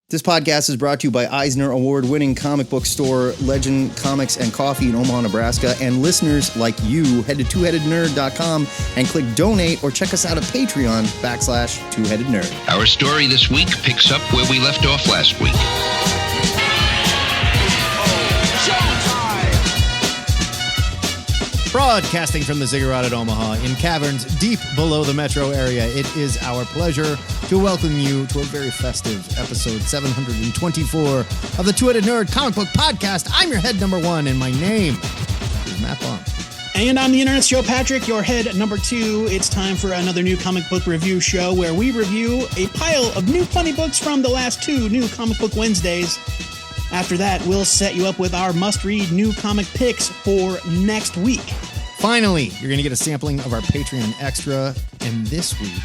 This podcast is brought to you by Eisner Award-winning comic book store Legend Comics and Coffee in Omaha, Nebraska, and listeners like you. Head to twoheadednerd.com and click donate or check us out at Patreon/twoheadednerd. Our story this week picks up where we left off last week. Broadcasting from the Ziggurat at Omaha in caverns deep below the metro area, it is our pleasure to welcome you to a very festive episode 724 of the Two-Headed Nerd Comic Book Podcast. I'm your head number one, and my name is Matt Baum. And I'm the Internet's Joe Patrick, your head number two. It's time for another new comic book review show where we review a pile of new funny books from the last two new Comic Book Wednesdays. After that, we'll set you up with our must-read new comic picks for next week. Finally, you're going to get a sampling of our Patreon Extra, and this week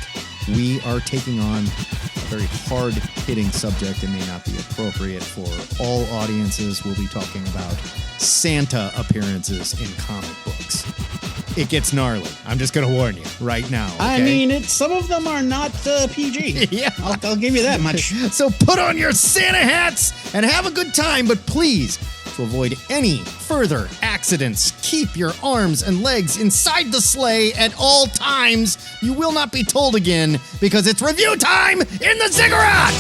we are taking on a very hard-hitting subject and may not be appropriate for all audiences. We'll be talking about Santa appearances in comic books. It gets gnarly. I'm just going to warn you right now. Okay? I mean, some of them are not PG. Yeah. I'll give you that much. So put on your Santa hats and have a good time, but please, to avoid any further accidents, keep your arms and legs inside the sleigh at all times. You will not be told again because it's review time in the Ziggurat!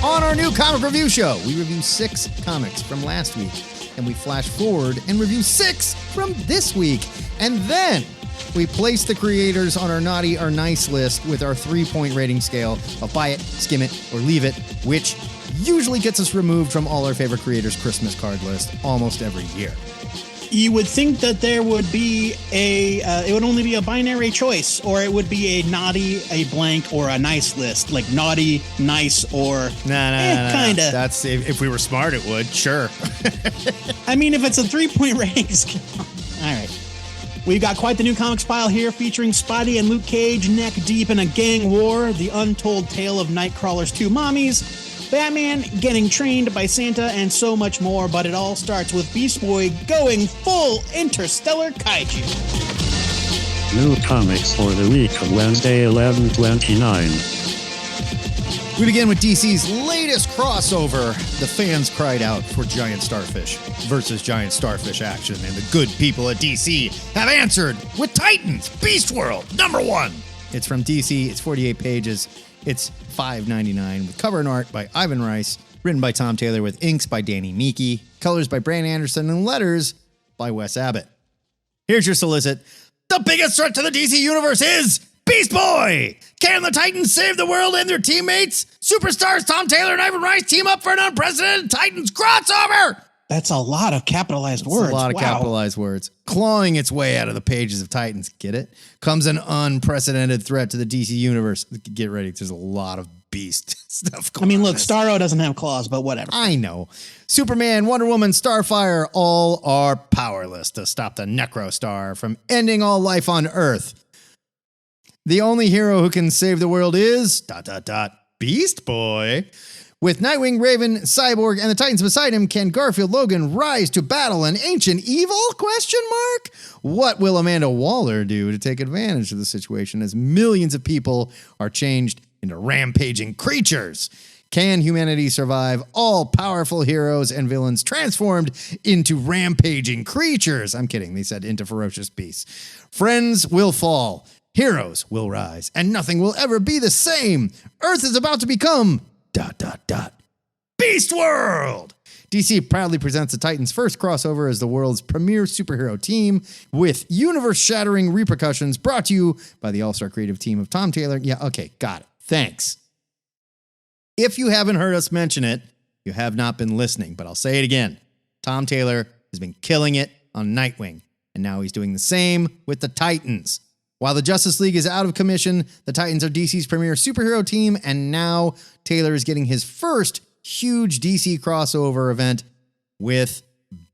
On our new comic review show, we review 6 comics from last week, and we flash forward and review 6 from this week. And then we place the creators on our naughty or nice list with our 3-point rating scale of buy it, skim it, or leave it, which usually gets us removed from all our favorite creators' Christmas card list almost every year. You would think that there would be it would only be a binary choice, or it would be a naughty, a blank, or a nice list, like naughty, nice, or kinda. That's if we were smart, it would. Sure. I mean, if it's a 3-point rating scale. All right. We've got quite the new comics pile here, featuring Spidey and Luke Cage neck deep in a gang war, the untold tale of Nightcrawler's 2 mommies, Batman getting trained by Santa, and so much more. But it all starts with Beast Boy going full interstellar kaiju. New comics for the week of Wednesday, 11/29. We begin with DC's latest crossover. The fans cried out for Giant Starfish versus Giant Starfish action, and the good people at DC have answered with Titans Beast World #1. It's from DC. It's 48 pages. It's $5.99 with cover and art by Ivan Rice, written by Tom Taylor with inks by Danny Meeke, colors by Brand Anderson, and letters by Wes Abbott. Here's your solicit. The biggest threat to the DC universe is Beast Boy! Can the Titans save the world and their teammates? Superstars Tom Taylor and Ivan Rice team up for an unprecedented Titans crossover! That's a lot of capitalized words. A lot of capitalized words. Clawing its way out of the pages of Titans, get it? Comes an unprecedented threat to the DC universe. Get ready, there's a lot of beast stuff going on. I mean, look, Starro doesn't have claws, but whatever. I know. Superman, Wonder Woman, Starfire, all are powerless to stop the Necrostar from ending all life on Earth. The only hero who can save the world is... Beast Boy. With Nightwing, Raven, Cyborg, and the Titans beside him, can Garfield Logan rise to battle an ancient evil? ? What will Amanda Waller do to take advantage of the situation as millions of people are changed into rampaging creatures? Can humanity survive all powerful heroes and villains transformed into rampaging creatures? I'm kidding. They said into ferocious beasts. Friends will fall. Heroes will rise, and nothing will ever be the same. Earth is about to become... Beast World! DC proudly presents the Titans' first crossover as the world's premier superhero team with universe-shattering repercussions, brought to you by the all-star creative team of Tom Taylor. Yeah, okay, got it. Thanks. If you haven't heard us mention it, you have not been listening, but I'll say it again. Tom Taylor has been killing it on Nightwing, and now he's doing the same with the Titans. While the Justice League is out of commission, the Titans are DC's premier superhero team, and now Taylor is getting his first huge DC crossover event with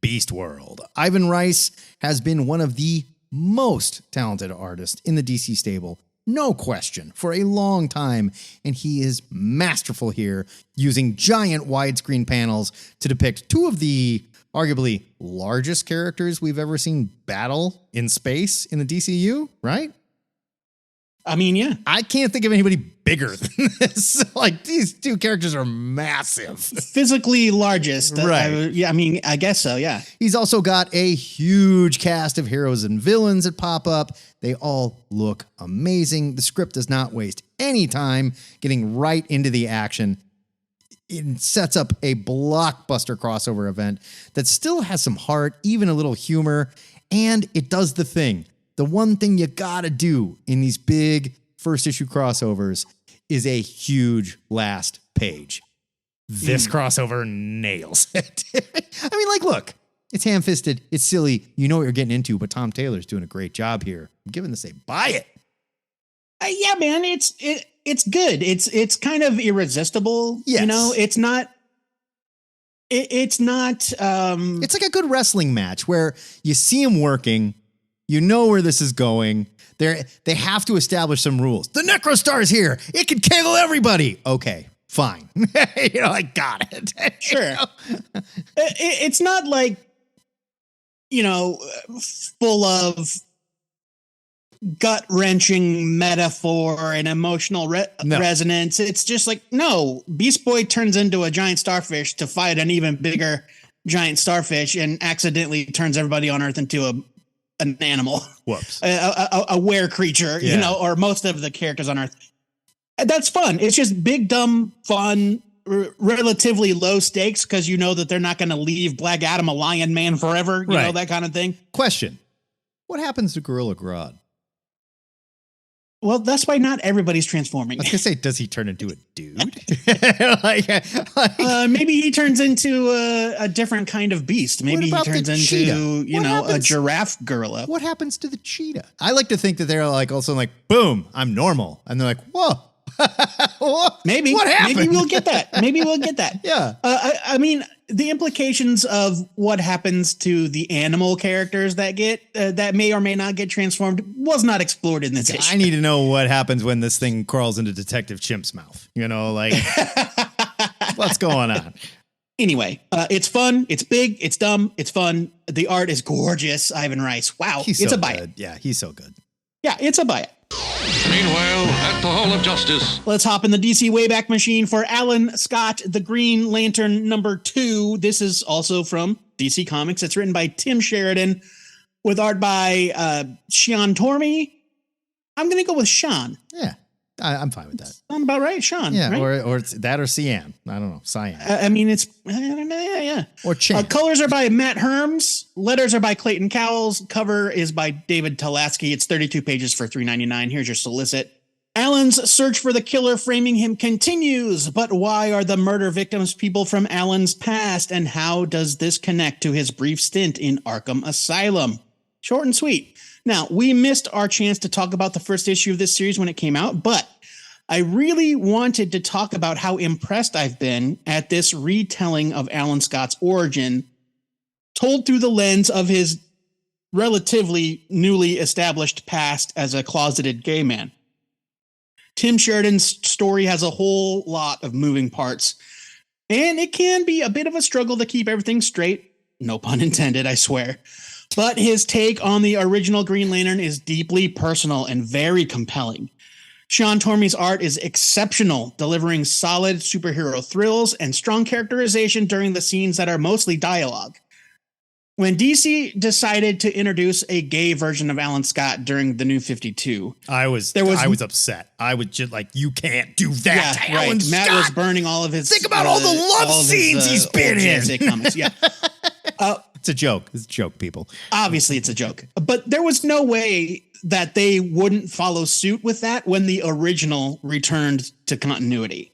Beast World. Ivan Rice has been one of the most talented artists in the DC stable, no question, for a long time, and he is masterful here, using giant widescreen panels to depict 2 of the arguably largest characters we've ever seen battle in space in the DCU, right? I mean, yeah. I can't think of anybody bigger than this. Like, these two characters are massive. Physically largest. Right. I mean, I guess so, yeah. He's also got a huge cast of heroes and villains that pop up. They all look amazing. The script does not waste any time getting right into the action. It sets up a blockbuster crossover event that still has some heart, even a little humor, and it does the thing. The one thing you gotta do in these big first issue crossovers is a huge last page. This crossover nails it. I mean, like, look, it's ham-fisted, it's silly, you know what you're getting into, but Tom Taylor's doing a great job here. I'm giving this a buy it. Yeah, man, it's good. It's kind of irresistible. Yes. You know, it's not. It's not. It's like a good wrestling match where you see him working, you know where this is going. They have to establish some rules. The Necrostar's here. It can kill everybody. Okay, fine. I got it. Sure. It's not like, full of gut-wrenching metaphor and emotional resonance. It's just like, no, Beast Boy turns into a giant starfish to fight an even bigger giant starfish and accidentally turns everybody on Earth into an animal. Whoops. A were creature, or most of the characters on Earth. That's fun. It's just big, dumb, fun, relatively low stakes because you know that they're not going to leave Black Adam a lion man forever, you know, that kind of thing. Question. What happens to Gorilla Grodd? Well, that's why not everybody's transforming. I was going to say, does he turn into a dude? Maybe he turns into a different kind of beast. Maybe he turns into, a giraffe gorilla. What happens to the cheetah? I like to think that they're like also like, boom, I'm normal. And they're like, whoa. Maybe. What happened? Maybe we'll get that. Yeah. I mean, the implications of what happens to the animal characters that may or may not get transformed was not explored in this issue. I need to know what happens when this thing crawls into Detective Chimp's mouth. What's going on? Anyway, it's fun. It's big. It's dumb. It's fun. The art is gorgeous. Ivan Rice. Wow. It's a buy it. Yeah, he's so good. Yeah, it's a buy it. Meanwhile, at the Hall of Justice. Let's hop in the DC Wayback Machine for Alan Scott, the Green Lantern #2. This is also from DC Comics. It's written by Tim Sheridan with art by Sean Tormey. I'm going to go with Sean. Yeah, I'm fine with that. Sound about right, Sean. Yeah, right? or it's that or Cyan. I don't know, Cyan. I mean, it's yeah. Or Chan. Colors are by Matt Herms. Letters are by Clayton Cowles. Cover is by David Talaski. It's 32 pages for $3.99. Here's your solicit. Alan's search for the killer framing him continues, but why are the murder victims people from Alan's past, and how does this connect to his brief stint in Arkham Asylum? Short and sweet. Now, we missed our chance to talk about the first issue of this series when it came out, but I really wanted to talk about how impressed I've been at this retelling of Alan Scott's origin, told through the lens of his relatively newly established past as a closeted gay man. Tim Sheridan's story has a whole lot of moving parts, and it can be a bit of a struggle to keep everything straight. No pun intended, I swear. But his take on the original Green Lantern is deeply personal and very compelling. Sean Tormey's art is exceptional, delivering solid superhero thrills and strong characterization during the scenes that are mostly dialogue. When DC decided to introduce a gay version of Alan Scott during the New 52, I was upset. I was just like, you can't do that. Yeah, right. Matt was burning all of his. Think about all the love scenes he's been in. Comics. Yeah. It's a joke. It's a joke, people. Obviously, it's a joke. But there was no way that they wouldn't follow suit with that when the original returned to continuity.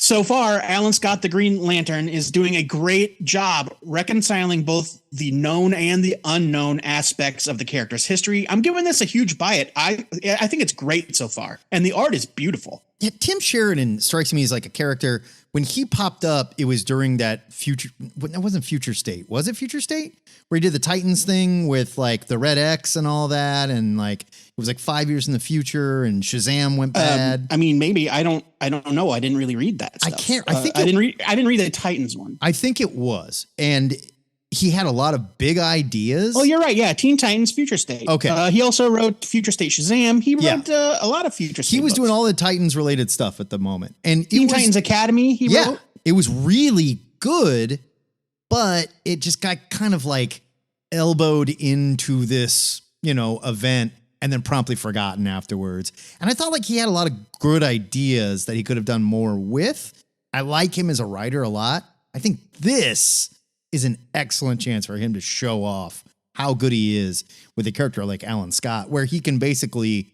So far, Alan Scott, the Green Lantern, is doing a great job reconciling both the known and the unknown aspects of the character's history. I'm giving this a huge buy it. I think it's great so far, and the art is beautiful. Yeah, Tim Sheridan strikes me as like a character. When he popped up, it was during that future. That wasn't Future State. Was it Future State? Where he did the Titans thing with like the Red X and all that. And like, it was like 5 years in the future and Shazam went bad. I mean, maybe I don't know. I didn't really read that stuff. I didn't read the Titans one. I think it was. And he had a lot of big ideas. Oh, you're right. Yeah, Teen Titans Future State. Okay. He also wrote Future State Shazam. He wrote a lot of Future State He was books. doing all the Titans related stuff at the moment. And Teen Titans Academy he wrote. It was really good, but it just got kind of like elbowed into this, event and then promptly forgotten afterwards. And I thought like he had a lot of good ideas that he could have done more with. I like him as a writer a lot. I think this is an excellent chance for him to show off how good he is with a character like Alan Scott, where he can basically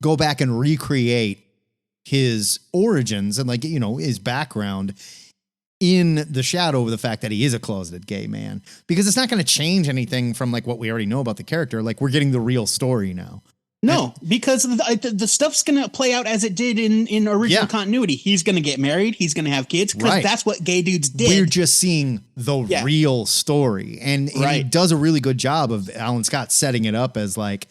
go back and recreate his origins and his background in the shadow of the fact that he is a closeted gay man, because it's not going to change anything from like what we already know about the character. Like we're getting the real story now. No, because the stuff's going to play out as it did in original continuity. He's going to get married. He's going to have kids because that's what gay dudes did. We're just seeing the real story. And he does a really good job of Alan Scott setting it up as like,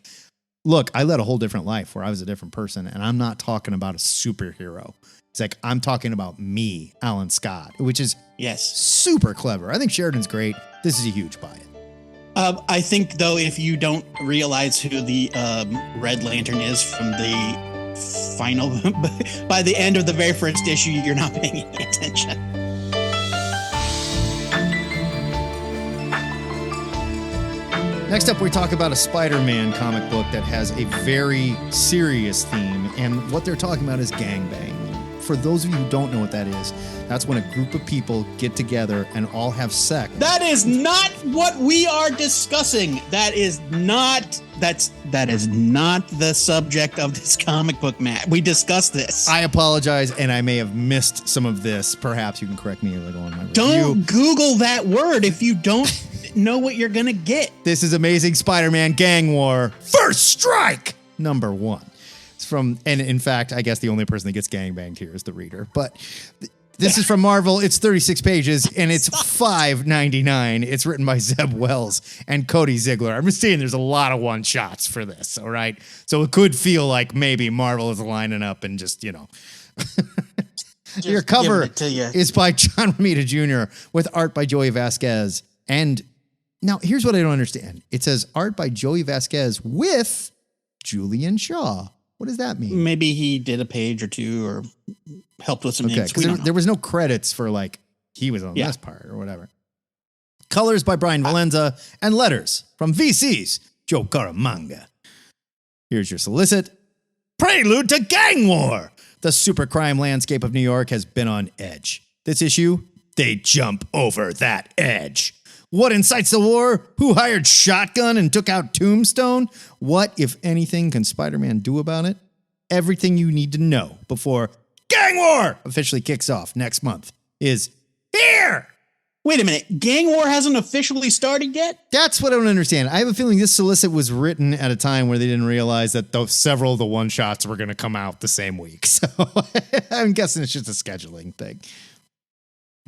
look, I led a whole different life where I was a different person. And I'm not talking about a superhero. It's like, I'm talking about me, Alan Scott, which is super clever. I think Sheridan's great. This is a huge buy-in. I think, though, if you don't realize who the Red Lantern is from the final, by the end of the very first issue, you're not paying any attention. Next up, we talk about a Spider-Man comic book that has a very serious theme, and what they're talking about is gangbang. For those of you who don't know what that is, that's when a group of people get together and all have sex. That is not what we are discussing. That is not the subject of this comic book, Matt. We discussed this. I apologize, and I may have missed some of this. Perhaps you can correct me later on my review. Don't Google that word if you don't know what you're gonna get. This is Amazing Spider-Man Gang War First Strike #1. From, and in fact, I guess the only person that gets gangbanged here is the reader. But this is from Marvel. It's 36 pages and it's $5.99. It's written by Zeb Wells and Cody Ziegler. I'm just saying there's a lot of one shots for this. All right. So it could feel like maybe Marvel is lining up and just. Your cover is by John Romita Jr. with art by Joey Vasquez. And now here's what I don't understand. It says art by Joey Vasquez with Julian Shaw. What does that mean? Maybe he did a page or two or helped with some names. There was no credits for like he was on this part or whatever. Colors by Brian Valenza and letters from VC's Joe Caramanga. Here's your solicit. Prelude to Gang War. The super crime landscape of New York has been on edge. This issue, they jump over that edge. What incites the war? Who hired Shotgun and took out Tombstone? What, if anything, can Spider-Man do about it? Everything you need to know before Gang War officially kicks off next month is here. Wait a minute. Gang War hasn't officially started yet? That's what I don't understand. I have a feeling this solicit was written at a time where they didn't realize that several of the one-shots were going to come out the same week. So I'm guessing it's just a scheduling thing.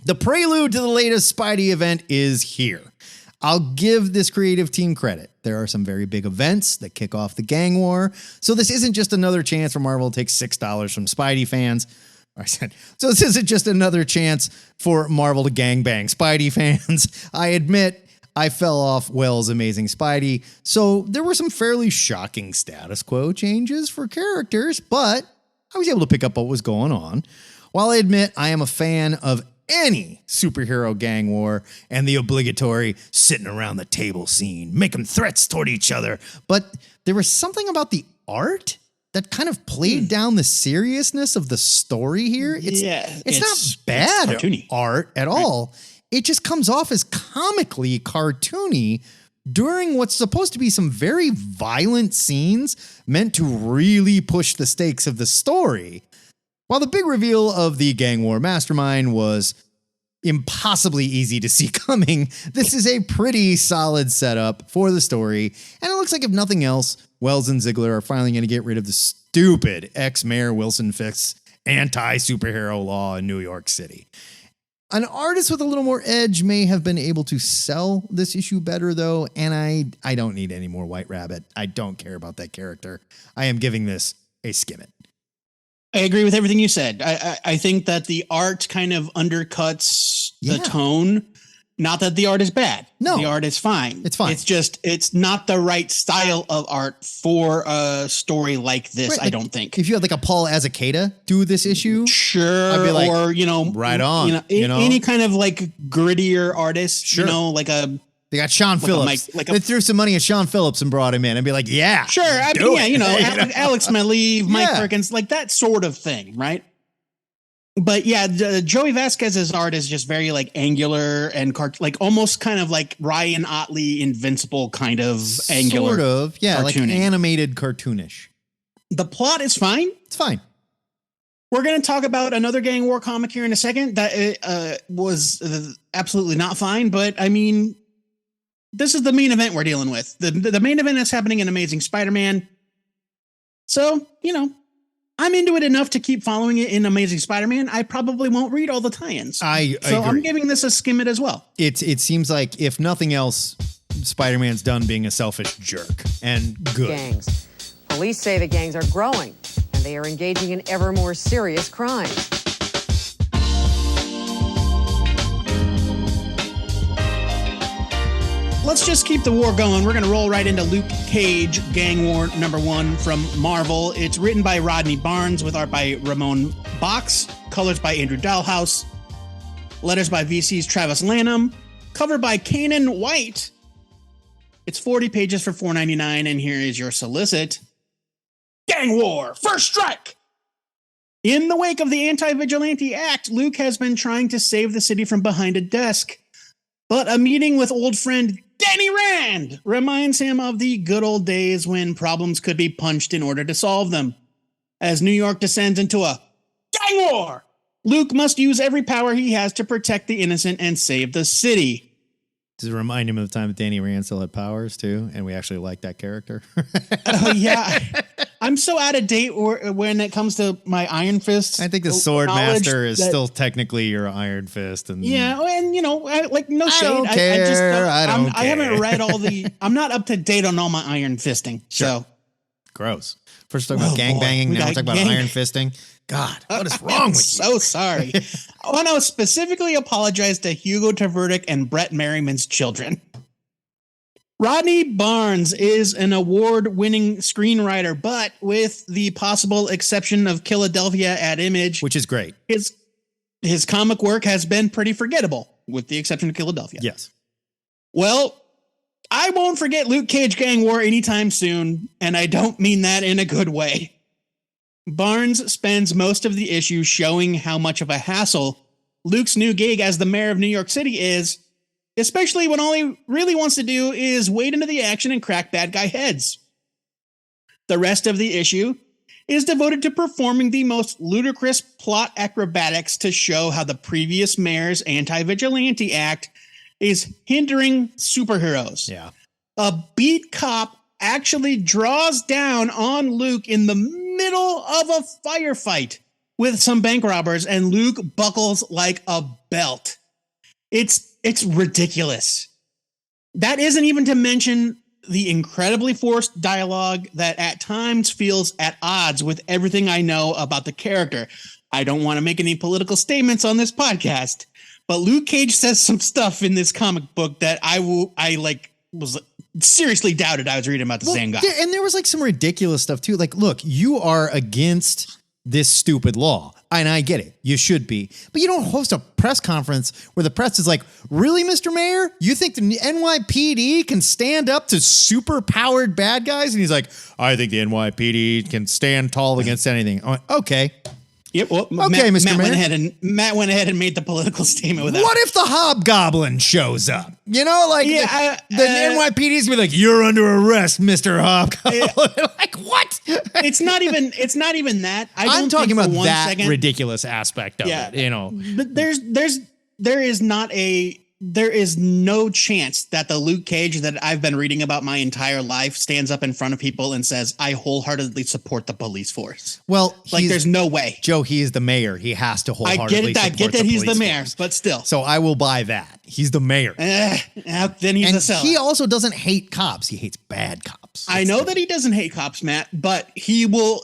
The prelude to the latest Spidey event is here. I'll give this creative team credit. There are some very big events that kick off the gang war. So this isn't just another chance for Marvel to take $6 from Spidey fans. So this isn't just another chance for Marvel to gangbang Spidey fans. I admit I fell off Wells' Amazing Spidey. So there were some fairly shocking status quo changes for characters, but I was able to pick up what was going on. While I admit I am a fan of any superhero gang war and the obligatory sitting around the table scene, making threats toward each other. But there was something about the art that kind of played down the seriousness of the story here. It's not bad art at all. It just comes off as comically cartoony during what's supposed to be some very violent scenes meant to really push the stakes of the story. While the big reveal of the gang war mastermind was impossibly easy to see coming, this is a pretty solid setup for the story. And it looks like if nothing else, Wells and Ziegler are finally going to get rid of the stupid ex-mayor Wilson Fisk's anti-superhero law in New York City. An artist with a little more edge may have been able to sell this issue better, though, and I don't need any more White Rabbit. I don't care about that character. I am giving this a skim it. I agree with everything you said. I think that the art kind of undercuts the tone. Not that the art is bad. No. The art is fine. It's fine. It's just, it's not the right style of art for a story like this, Right, I like, don't think. If you had like a Paul Azekata do this issue, Sure. I'd be like, or, right on, any kind of like grittier artist, Sure. like a, they got Sean Phillips. They threw some money at Sean Phillips and brought him in and be like, yeah. sure. I do mean, it. Alex Maleev, Mike Yeah. Perkins, like that sort of thing. Right. But yeah, Joey Vasquez's art is just very like angular and like almost kind of like Ryan Otley Invincible kind of angular. Sort of. Yeah. Like cartooning. animated cartoonish. The plot is fine. It's fine. We're going to talk about another gang war comic here in a second that was absolutely not fine. But I mean, this is the main event we're dealing with. The main event that's happening in Amazing Spider-Man. So, I'm into it enough to keep following it in Amazing Spider-Man. I probably won't read all the tie-ins. I agree. I'm giving this a skim it as well. It seems like, if nothing else, Spider-Man's done being a selfish jerk. And good. Gangs. Police say the gangs are growing, and they are engaging in ever more serious crimes. Let's just keep the war going. We're going to roll right into Luke Cage, Gang War #1 from Marvel. It's written by Rodney Barnes with art by Ramon Box, colors by Andrew Dalhouse, letters by VC's Travis Lanham, cover by Kanan White. It's 40 pages for $4.99, and here is your solicit. Gang War, First Strike! In the wake of the Anti-Vigilante Act, Luke has been trying to save the city from behind a desk. But a meeting with old friend Danny Rand reminds him of the good old days when problems could be punched in order to solve them. As New York descends into a gang war, Luke must use every power he has to protect the innocent and save the city. Does it remind him of the time that Danny Rand still had powers too? And we actually liked that character. Yeah. I'm so out of date when it comes to my Iron Fist. I think the Sword Master is still technically your Iron Fist. And yeah, and like no shade. I don't care. I don't care. I haven't read all the. I'm not up to date on all my Iron Fisting. Sure. So gross. First talking about gang banging, now we're talking about Iron Fisting. God, what is wrong with you? So sorry. I want to specifically apologize to Hugo Taverdick and Brett Merriman's children. Rodney Barnes is an award-winning screenwriter, but with the possible exception of Philadelphia at Image, which is great. His comic work has been pretty forgettable, with the exception of Philadelphia. Yes. Well, I won't forget Luke Cage Gang War anytime soon, and I don't mean that in a good way. Barnes spends most of the issue showing how much of a hassle Luke's new gig as the mayor of New York City is, especially when all he really wants to do is wade into the action and crack bad guy heads. The rest of the issue is devoted to performing the most ludicrous plot acrobatics to show how the previous mayor's Anti-Vigilante Act is hindering superheroes. Yeah. A beat cop actually draws down on Luke in the middle of a firefight with some bank robbers, and Luke buckles like a belt. It's ridiculous. That isn't even to mention the incredibly forced dialogue that at times feels at odds with everything I know about the character. I don't want to make any political statements on this podcast, but Luke Cage says some stuff in this comic book that I was seriously doubted I was reading about the same guy. And there was like some ridiculous stuff too. Like, look, you are against this stupid law. And I get it. You should be. But you don't host a press conference where the press is like, really, Mr. Mayor? You think the NYPD can stand up to super powered bad guys? And he's like, I think the NYPD can stand tall against anything. I'm like, okay. Yep. Well, okay, Mr. Mayor. Matt went ahead and made the political statement with that. What if the Hobgoblin shows up? You know, like yeah, the NYPD's be like, you're under arrest, Mr. Hobgoblin. Like, what? It's not even that. I'm talking about that ridiculous aspect of it, you know. But there is no chance that the Luke Cage that I've been reading about my entire life stands up in front of people and says, I wholeheartedly support the police force. Well, there's no way. Joe, he is the mayor. He has to wholeheartedly support I get that he's the mayor, force. but still. So I will buy that. He's the mayor. Then he's a sellout. He also doesn't hate cops. He hates bad cops. I know that he doesn't hate cops, Matt, but he'll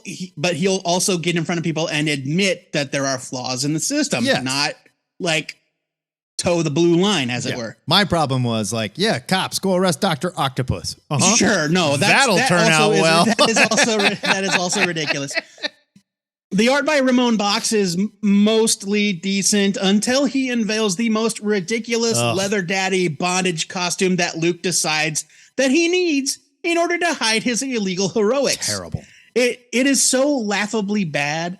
also get in front of people and admit that there are flaws in the system. Yes. Not like toe the blue line, as it were. My problem was like, yeah, cops go arrest Dr. Octopus. Uh-huh. Sure, no, That'll turn out well. That is also ridiculous. The art by Ramon Box is mostly decent until he unveils the most ridiculous leather daddy bondage costume that Luke decides that he needs in order to hide his illegal heroics. Terrible. It is so laughably bad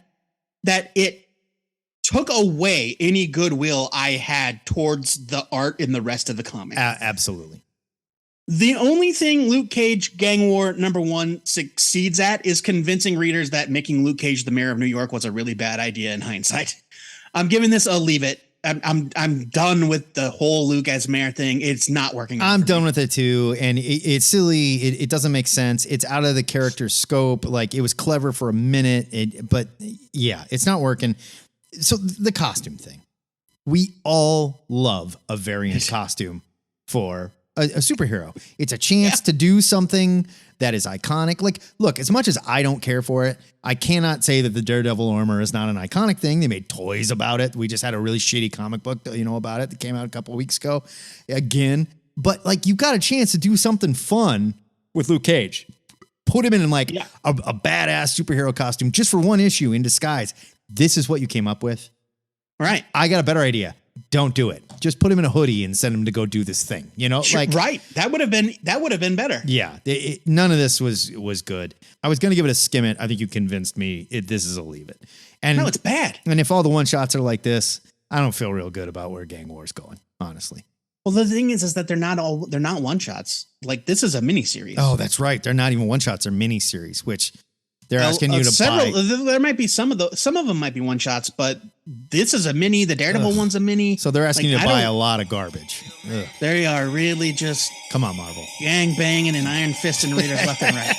that it took away any goodwill I had towards the art in the rest of the comic. Absolutely. The only thing Luke Cage Gang War #1 succeeds at is convincing readers that making Luke Cage the mayor of New York was a really bad idea in hindsight. I'm giving this a leave it. I'm done with the whole Luke as mayor thing. It's not working. I'm done with it too. And it's silly. It doesn't make sense. It's out of the character's scope. Like, it was clever for a minute, but yeah, it's not working. So the costume thing, we all love a variant costume for a superhero. It's a chance to do something that is iconic. Like, look, as much as I don't care for it, I cannot say that the Daredevil armor is not an iconic thing. They made toys about it. We just had a really shitty comic book, about it that came out a couple of weeks ago again. But like, you've got a chance to do something fun with Luke Cage. Put him in like a badass superhero costume just for one issue in disguise. This is what you came up with. Right. I got a better idea. Don't do it. Just put him in a hoodie and send him to go do this thing. Right. That would have been better. Yeah. None of this was good. I was going to give it a skim it. I think you convinced me. This is a leave it. And no, it's bad. And if all the one shots are like this, I don't feel real good about where Gang War is going, honestly. Well, the thing is that they're not one shots. Like, this is a mini series. Oh, that's right. They're not even one shots. They're mini series, which they're asking you to buy. There might be some of them might be one shots, but this is a mini. The Daredevil one's a mini. So they're asking you to buy a lot of garbage. Ugh. They are really just come on, Marvel, gang banging and iron fisting readers left and right.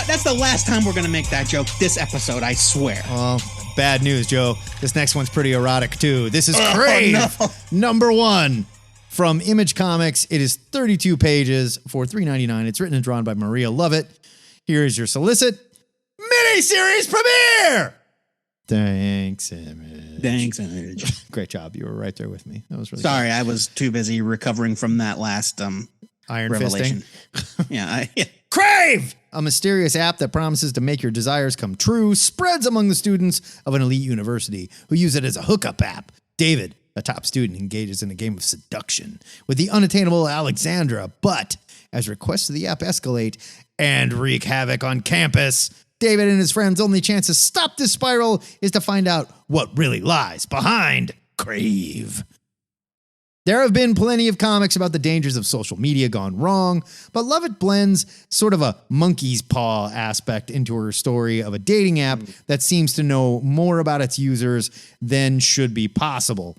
That's the last time we're going to make that joke this episode, I swear. Well, bad news, Joe. This next one's pretty erotic, too. This is Crave, #1 from Image Comics. It is 32 pages for $3.99. It's written and drawn by Maria Lovett. Here is your solicit. Miniseries premiere! Thanks, Image. Great job. You were right there with me. That was really Sorry, good. I was too busy recovering from that last iron revelation. Fisting. Yeah. Crave, a mysterious app that promises to make your desires come true, spreads among the students of an elite university who use it as a hookup app. David, a top student, engages in a game of seduction with the unattainable Alexandra, but as requests to the app escalate and wreak havoc on campus, David and his friends' only chance to stop this spiral is to find out what really lies behind Crave. There have been plenty of comics about the dangers of social media gone wrong, but Lovett blends sort of a monkey's paw aspect into her story of a dating app that seems to know more about its users than should be possible.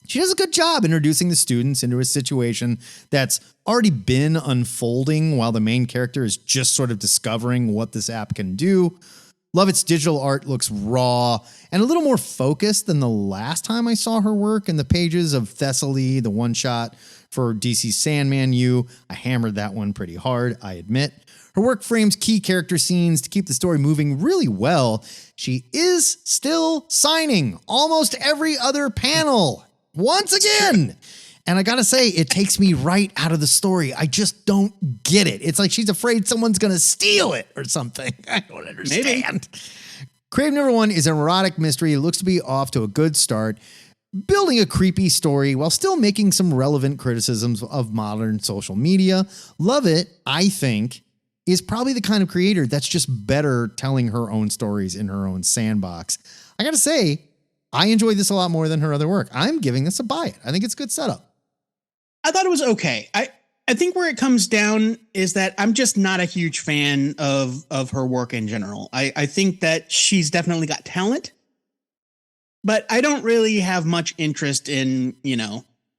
She does a good job introducing the students into a situation that's already been unfolding while the main character is just sort of discovering what this app can do. Lovett's digital art looks raw and a little more focused than the last time I saw her work in the pages of Thessaly, the one-shot for DC's Sandman U. I hammered that one pretty hard, I admit. Her work frames key character scenes to keep the story moving really well. She is still signing almost every other panel. Once again. And I gotta say, it takes me right out of the story. I just don't get it. It's like she's afraid someone's gonna steal it or something. I don't understand. Maybe. Crave #1 is an erotic mystery. It looks to be off to a good start, building a creepy story while still making some relevant criticisms of modern social media. Lovett, I think, is probably the kind of creator that's just better telling her own stories in her own sandbox. I gotta say, I enjoyed this a lot more than her other work. I'm giving this a buy it. I think it's a good setup. I thought it was okay. I think where it comes down is that I'm just not a huge fan of her work in general. I think that she's definitely got talent, but I don't really have much interest in,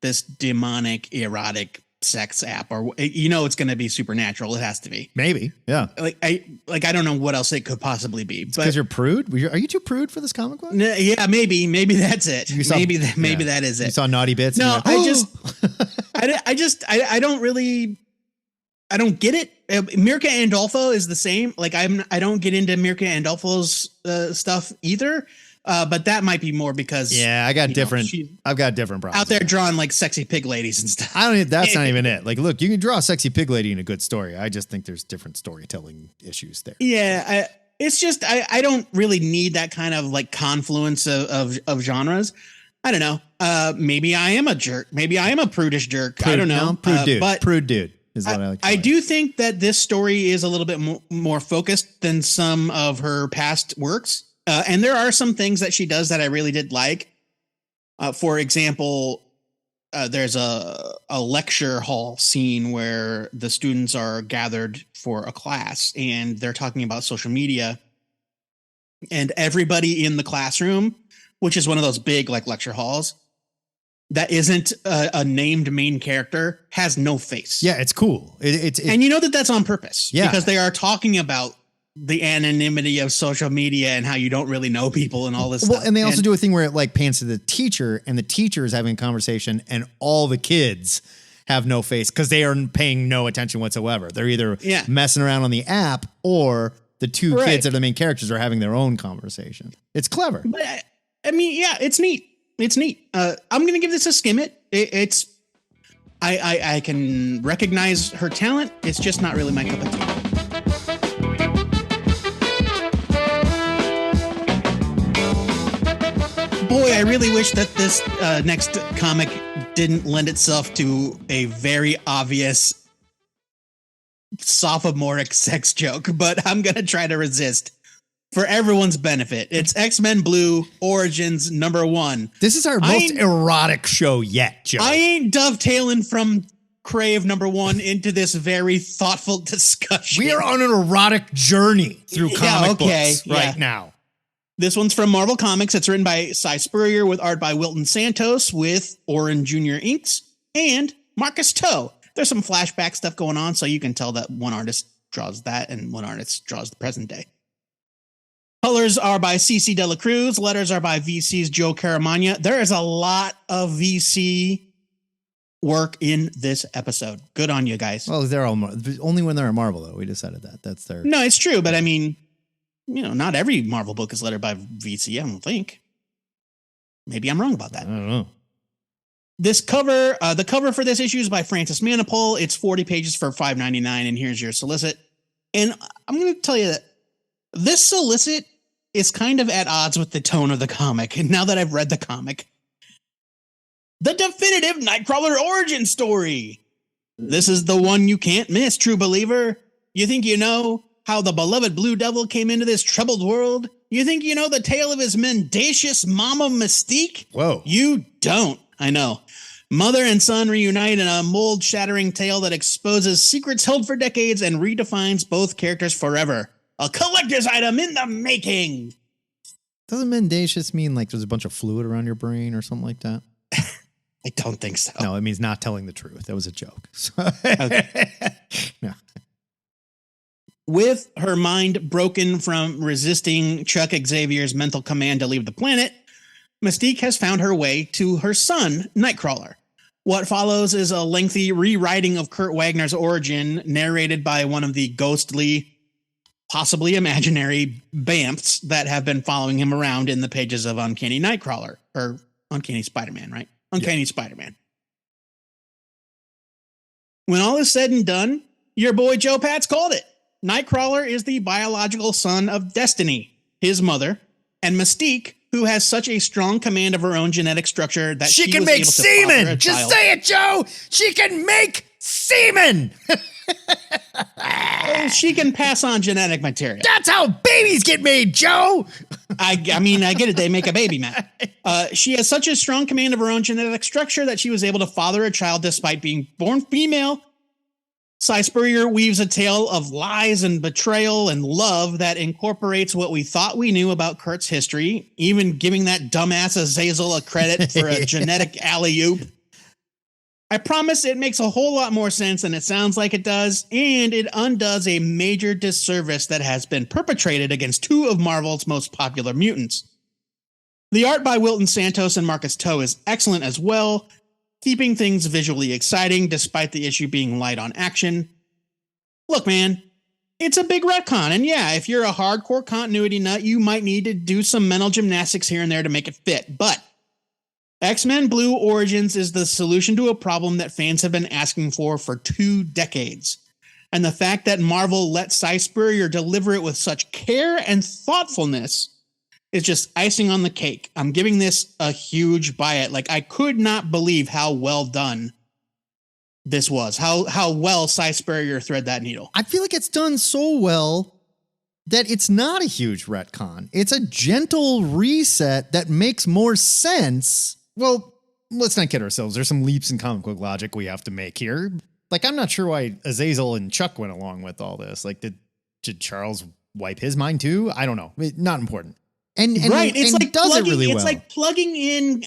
this demonic, erotic sex app, or it's going to be supernatural. It has to be. Maybe, yeah. I don't know what else it could possibly be. Because you're prude. Are you too prude for this comic book? Yeah, maybe that's it. Maybe that is it. You saw Naughty Bits. No, I don't get it. Mirka Andolfo is the same. Like I don't get into Mirka Andolfo's stuff either. But that might be more because I've got different problems. Out there drawing like sexy pig ladies and stuff. That's not even it. Like, look, you can draw a sexy pig lady in a good story. I just think there's different storytelling issues there. Yeah. It's just, I don't really need that kind of like confluence of genres. I don't know. Maybe I am a jerk. Maybe I am a prudish jerk. I don't know. Prude dude is what I like. I do think that this story is a little bit more focused than some of her past works. And there are some things that she does that I really did like. For example, there's a lecture hall scene where the students are gathered for a class and they're talking about social media. And everybody in the classroom, which is one of those big like lecture halls, that isn't a named main character, has no face. Yeah, it's cool. And you know that's on purpose. Yeah. Because they are talking about the anonymity of social media and how you don't really know people and all this stuff. And they also do a thing where it like pans to the teacher and the teacher is having a conversation and all the kids have no face because they are paying no attention whatsoever. They're either messing around on the app or the two kids that are the main characters are having their own conversation. It's clever. But I mean, yeah, it's neat. It's neat. I'm going to give this a skim it. I can recognize her talent. It's just not really my cup of tea. Boy, I really wish that this next comic didn't lend itself to a very obvious sophomoric sex joke, but I'm going to try to resist for everyone's benefit. It's X-Men Blue Origins #1. This is our most erotic show yet, Joe. I ain't dovetailing from Crave #1 into this very thoughtful discussion. We are on an erotic journey through comic books right now. This one's from Marvel Comics. It's written by Cy Spurrier with art by Wilton Santos with Oren Jr. inks and Marcus Toe. There's some flashback stuff going on, so you can tell that one artist draws that and one artist draws the present day. Colors are by CC De La Cruz. Letters are by VC's Joe Caramagna. There is a lot of VC work in this episode. Good on you guys. Well, they're all only when they're a Marvel, though. We decided that. That's their... No, it's true, but I mean... You know, not every Marvel book is lettered by VC, I don't think. Maybe I'm wrong about that. I don't know. This cover, the cover for this issue is by Francis Manipul. It's 40 pages for $5.99, and here's your solicit. And I'm going to tell you that this solicit is kind of at odds with the tone of the comic. And now that I've read the comic, the definitive Nightcrawler origin story. This is the one you can't miss, true believer. You think you know how the beloved Blue Devil came into this troubled world? You think you know the tale of his mendacious mama Mystique? Whoa. You don't. I know. Mother and son reunite in a mold-shattering tale that exposes secrets held for decades and redefines both characters forever. A collector's item in the making. Doesn't mendacious mean like there's a bunch of fluid around your brain or something like that? I don't think so. No, it means not telling the truth. That was a joke. Okay. No. With her mind broken from resisting Chuck Xavier's mental command to leave the planet, Mystique has found her way to her son, Nightcrawler. What follows is a lengthy rewriting of Kurt Wagner's origin, narrated by one of the ghostly, possibly imaginary Bamfs that have been following him around in the pages of Uncanny Nightcrawler, or Uncanny Spider-Man, right? Uncanny Spider-Man. When all is said and done, your boy Joe Pats called it. Nightcrawler is the biological son of Destiny, his mother, and Mystique, who has such a strong command of her own genetic structure that she can make semen. Just say it, Joe. She can make semen. She can pass on genetic material. That's how babies get made, Joe. I mean, I get it. They make a baby, Matt. She has such a strong command of her own genetic structure that she was able to father a child despite being born female. Cy Spurrier weaves a tale of lies and betrayal and love that incorporates what we thought we knew about Kurt's history, even giving that dumbass Azazel a credit for a genetic alley-oop. I promise it makes a whole lot more sense than it sounds like it does, and it undoes a major disservice that has been perpetrated against two of Marvel's most popular mutants. The art by Wilton Santos and Marcus Toe is excellent as well, keeping things visually exciting despite the issue being light on action. look, man, it's a big retcon. And yeah, if you're a hardcore continuity nut, you might need to do some mental gymnastics here and there to make it fit. But X-Men Blue Origins is the solution to a problem that fans have been asking for 2 decades. And the fact that Marvel let Cy Spurrier deliver it with such care and thoughtfulness is just icing on the cake. I'm giving this a huge buy it. Like, I could not believe how well done this was, how well Cy Spurrier thread that needle. I feel like it's done so well that it's not a huge retcon. It's a gentle reset that makes more sense. Well, let's not kid ourselves. There's some leaps in comic book logic we have to make here. Like, I'm not sure why Azazel and Chuck went along with all this. Like, did Charles wipe his mind too? I don't know. Not important. And right, it's and like does plugging, it really well. It's like plugging in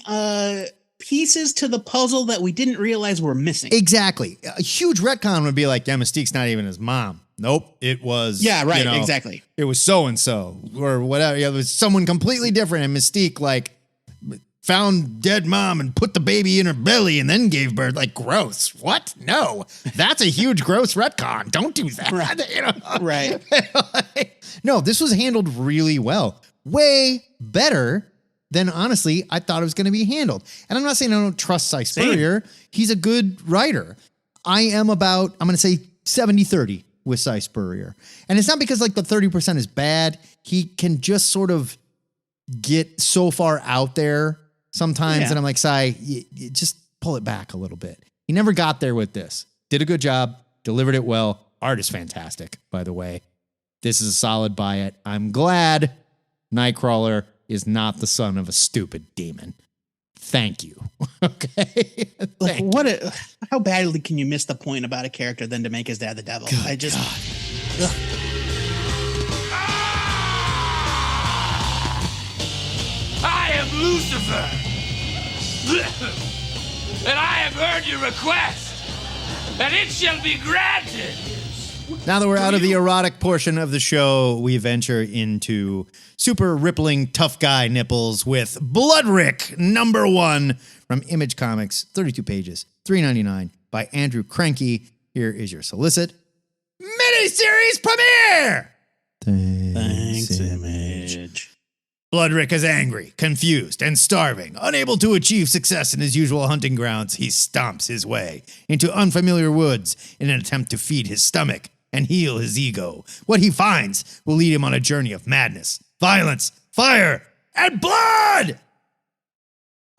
pieces to the puzzle that we didn't realize were missing. Exactly. A huge retcon would be like, yeah, Mystique's not even his mom. Nope, it was. Yeah, right, exactly. It was so-and-so or whatever. Yeah, it was someone completely different. And Mystique, like, found dead mom and put the baby in her belly and then gave birth. Like, gross. What? No, that's a huge gross retcon. Don't do that. Right. You know? Right. No, this was handled really well. Way better than, honestly, I thought it was going to be handled. And I'm not saying I don't trust Cy Spurrier. He's a good writer. I'm going to say 70-30 with Cy Spurrier. And it's not because like the 30% is bad. He can just sort of get so far out there sometimes. And I'm like, Cy, you just pull it back a little bit. He never got there with this. Did a good job. Delivered it well. Art is fantastic, by the way. This is a solid buy it. I'm glad Nightcrawler is not the son of a stupid demon. Thank you. Okay. Like, how badly can you miss the point about a character than to make his dad the devil? Good God. I am Lucifer, and I have heard your request, and it shall be granted. Now that we're out of the erotic portion of the show, we venture into super rippling tough guy nipples with Bloodrik #1 from Image Comics, 32 pages, $3.99 by Andrew Cranky. Here is your solicit. Miniseries premiere! Thanks, Image. Bloodrik is angry, confused, and starving. Unable to achieve success in his usual hunting grounds, he stomps his way into unfamiliar woods in an attempt to feed his stomach and heal his ego. What he finds will lead him on a journey of madness, violence, fire, and blood!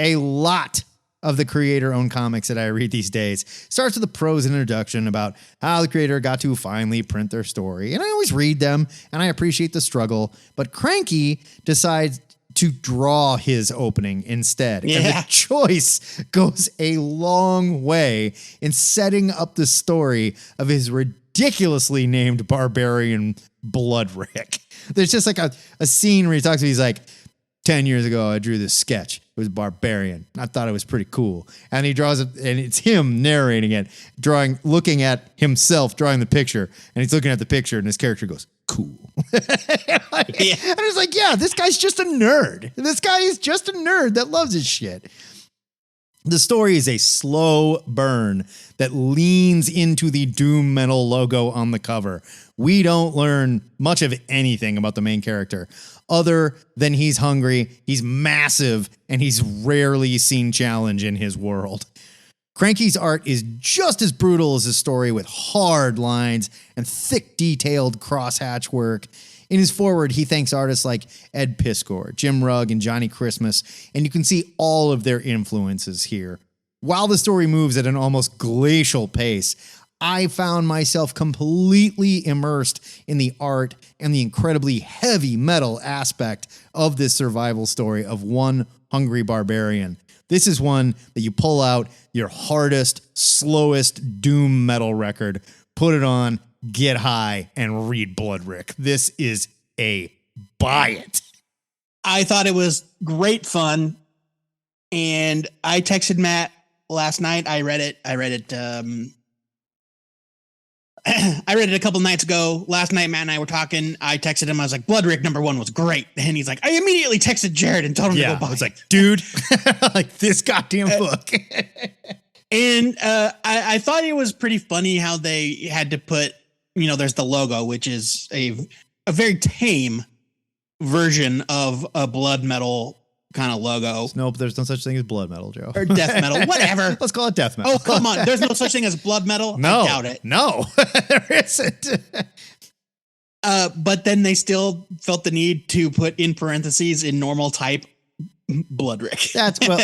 A lot of the creator-owned comics that I read these days starts with a prose introduction about how the creator got to finally print their story. And I always read them, and I appreciate the struggle. But Cranky decides to draw his opening instead. Yeah. And the choice goes a long way in setting up the story of his ridiculously named barbarian Bloodrik. There's just like a scene where he talks to he's like, 10 years ago, I drew this sketch. It was barbarian. I thought it was pretty cool. And he draws it, and it's him narrating it, looking at himself, drawing the picture. And he's looking at the picture, and his character goes, cool. And it's like, yeah, this guy's just a nerd. This guy is just a nerd that loves his shit. The story is a slow burn that leans into the doom metal logo on the cover. We don't learn much of anything about the main character other than he's hungry, he's massive, and he's rarely seen challenge in his world. Cranky's art is just as brutal as his story, with hard lines and thick, detailed crosshatch work. In his foreword, he thanks artists like Ed Piskor, Jim Rugg, and Johnny Christmas, and you can see all of their influences here. While the story moves at an almost glacial pace, I found myself completely immersed in the art and the incredibly heavy metal aspect of this survival story of one hungry barbarian. This is one that you pull out your hardest, slowest doom metal record, put it on, get high, and read Bloodrik. This is a buy it. I thought it was great fun, and I texted Matt last night. I read it. I read it a couple nights ago. Last night, Matt and I were talking. I texted him. I was like, Bloodrik #1 was great. And he's like, I immediately texted Jared and told him to go buy it. I was like, dude, like this goddamn book. And I thought it was pretty funny how they had to put there's the logo, which is a very tame version of a blood metal kind of logo. Nope, there's no such thing as blood metal, Joe. Or death metal, whatever. Let's call it death metal. Oh, come on. There's no such thing as blood metal? No, I doubt it. No, there isn't. But then they still felt the need to put in parentheses in normal type Bloodrik. That's I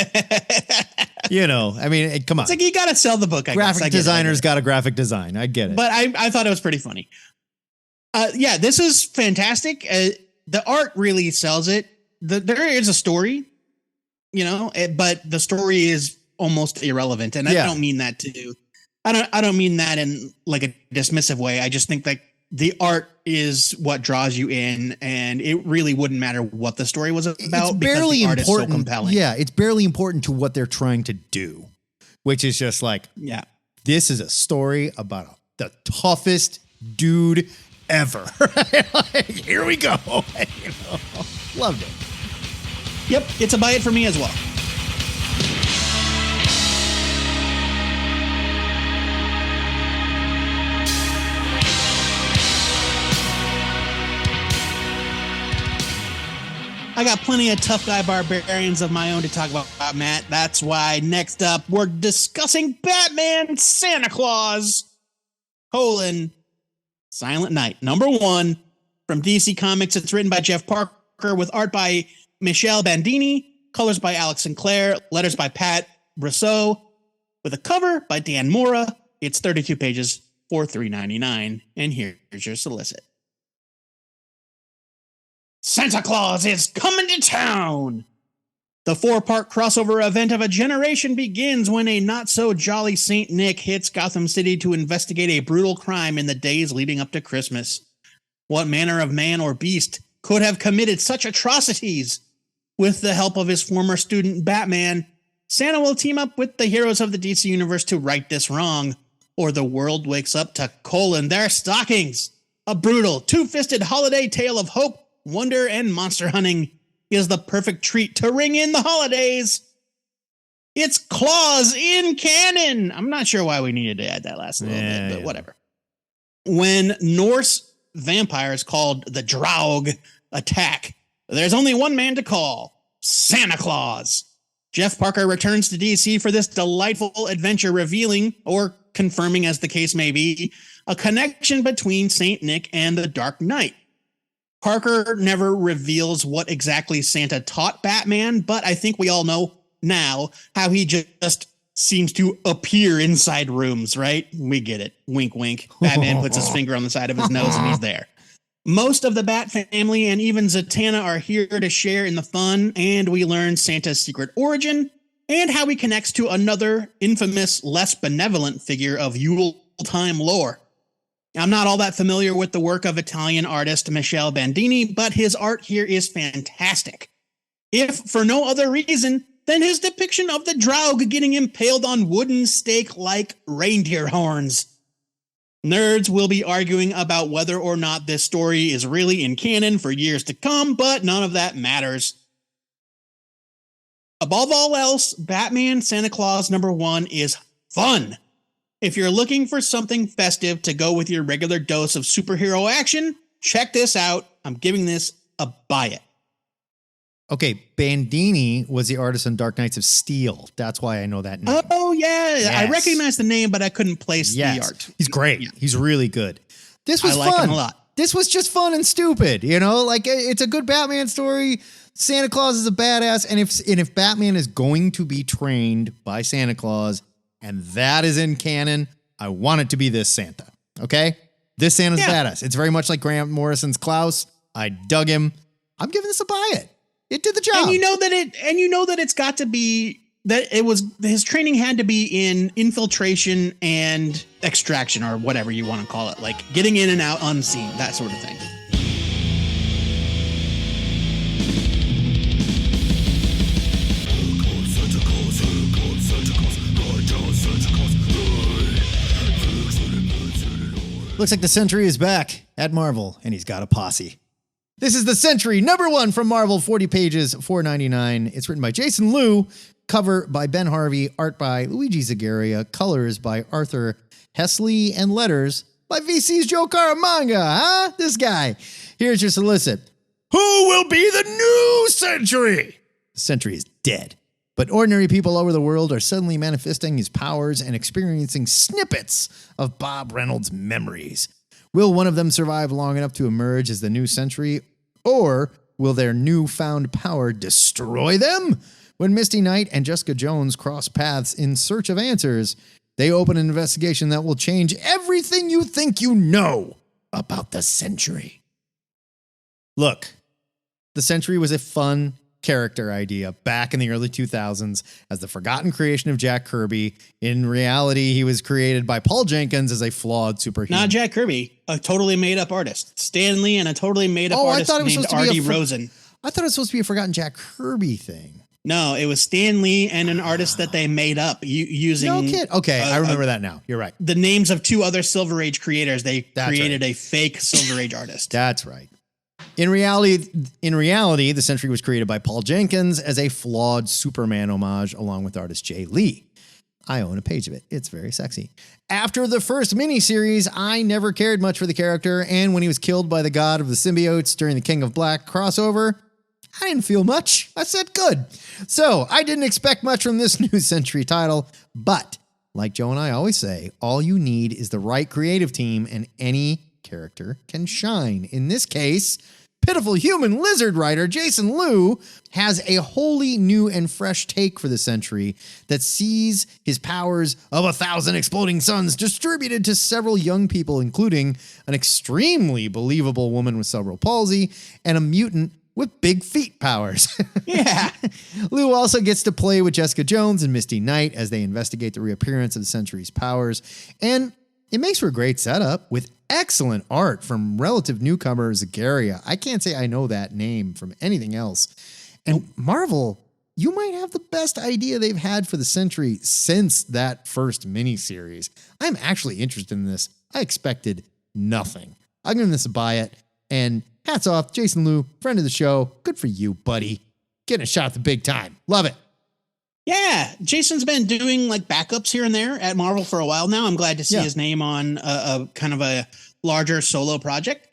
mean, come on. It's like you got to sell the book. Graphic designers got a graphic design. I get it. But I thought it was pretty funny. This is fantastic. The art really sells it. There is a story, but the story is almost irrelevant. And I don't mean that I don't mean that in like a dismissive way. I just think that the art is what draws you in, and it really wouldn't matter what the story was about. It's barely because the art is important. so compelling. Yeah, it's barely important to what they're trying to do, which is just like, this is a story about the toughest dude ever. Like, here we go. Loved it. Yep, it's a buy it for me as well. I got plenty of tough guy barbarians of my own to talk about, Matt. That's why next up we're discussing Batman Santa Claus, Silent Night. Number 1 from DC Comics. It's written by Jeff Parker with art by Michelle Bandini, colors by Alex Sinclair, letters by Pat Brosseau, with a cover by Dan Mora. It's 32 pages for $3.99. And here's your solicit. Santa Claus is coming to town! The 4-part crossover event of a generation begins when a not-so-jolly Saint Nick hits Gotham City to investigate a brutal crime in the days leading up to Christmas. What manner of man or beast could have committed such atrocities? With the help of his former student Batman, Santa will team up with the heroes of the DC Universe to right this wrong, or the world wakes up to their stockings. A brutal, two-fisted holiday tale of hope, wonder, and monster hunting is the perfect treat to ring in the holidays. It's Claus in canon. I'm not sure why we needed to add that last little bit, but whatever. When Norse vampires called the Draug attack, there's only one man to call: Santa Claus. Jeff Parker returns to DC for this delightful adventure, revealing, or confirming as the case may be, a connection between Saint Nick and the Dark Knight. Parker never reveals what exactly Santa taught Batman, but I think we all know now how he just seems to appear inside rooms, right? We get it. Wink, wink. Batman puts his finger on the side of his nose and he's there. Most of the Bat family and even Zatanna are here to share in the fun, and we learn Santa's secret origin and how he connects to another infamous, less benevolent figure of Yule-time lore. I'm not all that familiar with the work of Italian artist Michele Bandini, but his art here is fantastic. If for no other reason than his depiction of the Draug getting impaled on wooden stake-like reindeer horns. Nerds will be arguing about whether or not this story is really in canon for years to come, but none of that matters. Above all else, Batman Santa Claus #1 is fun. If you're looking for something festive to go with your regular dose of superhero action, check this out. I'm giving this a buy it. Okay, Bandini was the artist on Dark Knights of Steel. That's why I know that name. Oh, yeah. Yes. I recognize the name, but I couldn't place the art. He's great. Yeah. He's really good. This was fun. I like him a lot. This was just fun and stupid, like it's a good Batman story. Santa Claus is a badass, and if Batman is going to be trained by Santa Claus, and that is in canon, I want it to be this Santa. Okay? This Santa's badass. It's very much like Grant Morrison's Klaus. I dug him. I'm giving this a buy it. It did the job. And you know that it's got to be that it was his training had to be in infiltration and extraction, or whatever you want to call it, like getting in and out unseen, that sort of thing. Looks like the Sentry is back at Marvel, and he's got a posse. This is the Sentry, #1 from Marvel, 40 pages, $4.99. It's written by Jason Liu, cover by Ben Harvey, art by Luigi Zagaria, colors by Arthur Hesley, and letters by VC's Joe Caramanga, huh? This guy. Here's your solicit. Who will be the new Sentry? The Sentry is dead. But ordinary people all over the world are suddenly manifesting his powers and experiencing snippets of Bob Reynolds' memories. Will one of them survive long enough to emerge as the new Sentry, or will their newfound power destroy them? When Misty Knight and Jessica Jones cross paths in search of answers, they open an investigation that will change everything you think you know about the Sentry. Look, the Sentry was a fun character idea back in the early 2000s as the forgotten creation of Jack Kirby. In reality, he was created by Paul Jenkins as a flawed superhuman. Not Jack Kirby, a totally made-up artist. Stan Lee and a totally made-up artist named R.D. Rosen. I thought it was supposed to be a forgotten Jack Kirby thing. No, it was Stan Lee and an artist that they made up using... No kid. Okay, I remember that now. You're right. The names of two other Silver Age creators. They created a fake Silver Age artist. That's right. In reality, the Sentry was created by Paul Jenkins as a flawed Superman homage along with artist Jay Lee. I own a page of it. It's very sexy. After the first miniseries, I never cared much for the character, and when he was killed by the god of the symbiotes during the King of Black crossover, I didn't feel much. I said good. So I didn't expect much from this new Sentry title, but like Joe and I always say, all you need is the right creative team and any character can shine. In this case, pitiful human lizard writer Jason Liu has a wholly new and fresh take for the Sentry that sees his powers of 1,000 exploding suns distributed to several young people, including an extremely believable woman with cerebral palsy and a mutant with big feet powers. Yeah. Liu also gets to play with Jessica Jones and Misty Knight as they investigate the reappearance of the Sentry's powers. And it makes for a great setup with excellent art from relative newcomer Zagaria. I can't say I know that name from anything else. And Marvel, you might have the best idea they've had for the Sentry since that first miniseries. I'm actually interested in this. I expected nothing. I'm giving this a buy it. And hats off, Jason Liu, friend of the show. Good for you, buddy. Getting a shot at the big time. Love it. Yeah, Jason's been doing like backups here and there at Marvel for a while now. I'm glad to see his name on a kind of a larger solo project.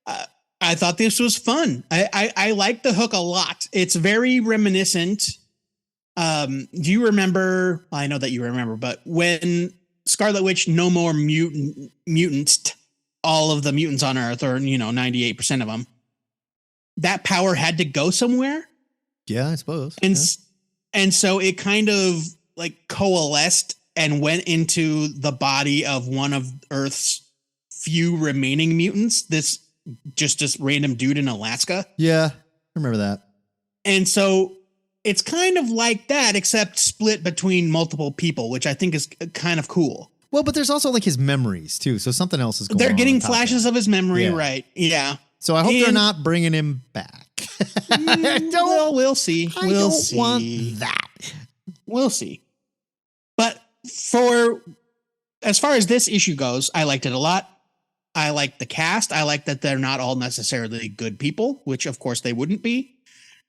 I thought this was fun. I like the hook a lot. It's very reminiscent. Do you remember? I know that you remember, but when Scarlet Witch, no more mutants, all of the mutants on Earth, or 98% of them, that power had to go somewhere. Yeah, I suppose. And so it kind of like coalesced and went into the body of one of Earth's few remaining mutants. This random dude in Alaska. Yeah, I remember that. And so it's kind of like that, except split between multiple people, which I think is kind of cool. Well, but there's also like his memories too. So something else is going on. They're getting flashes of his memory, right? Yeah. So I hope they're not bringing him back. Well, we'll see. We'll see. Want that. We'll see. But as far as this issue goes, I liked it a lot. I like the cast. I like that they're not all necessarily good people, which of course they wouldn't be.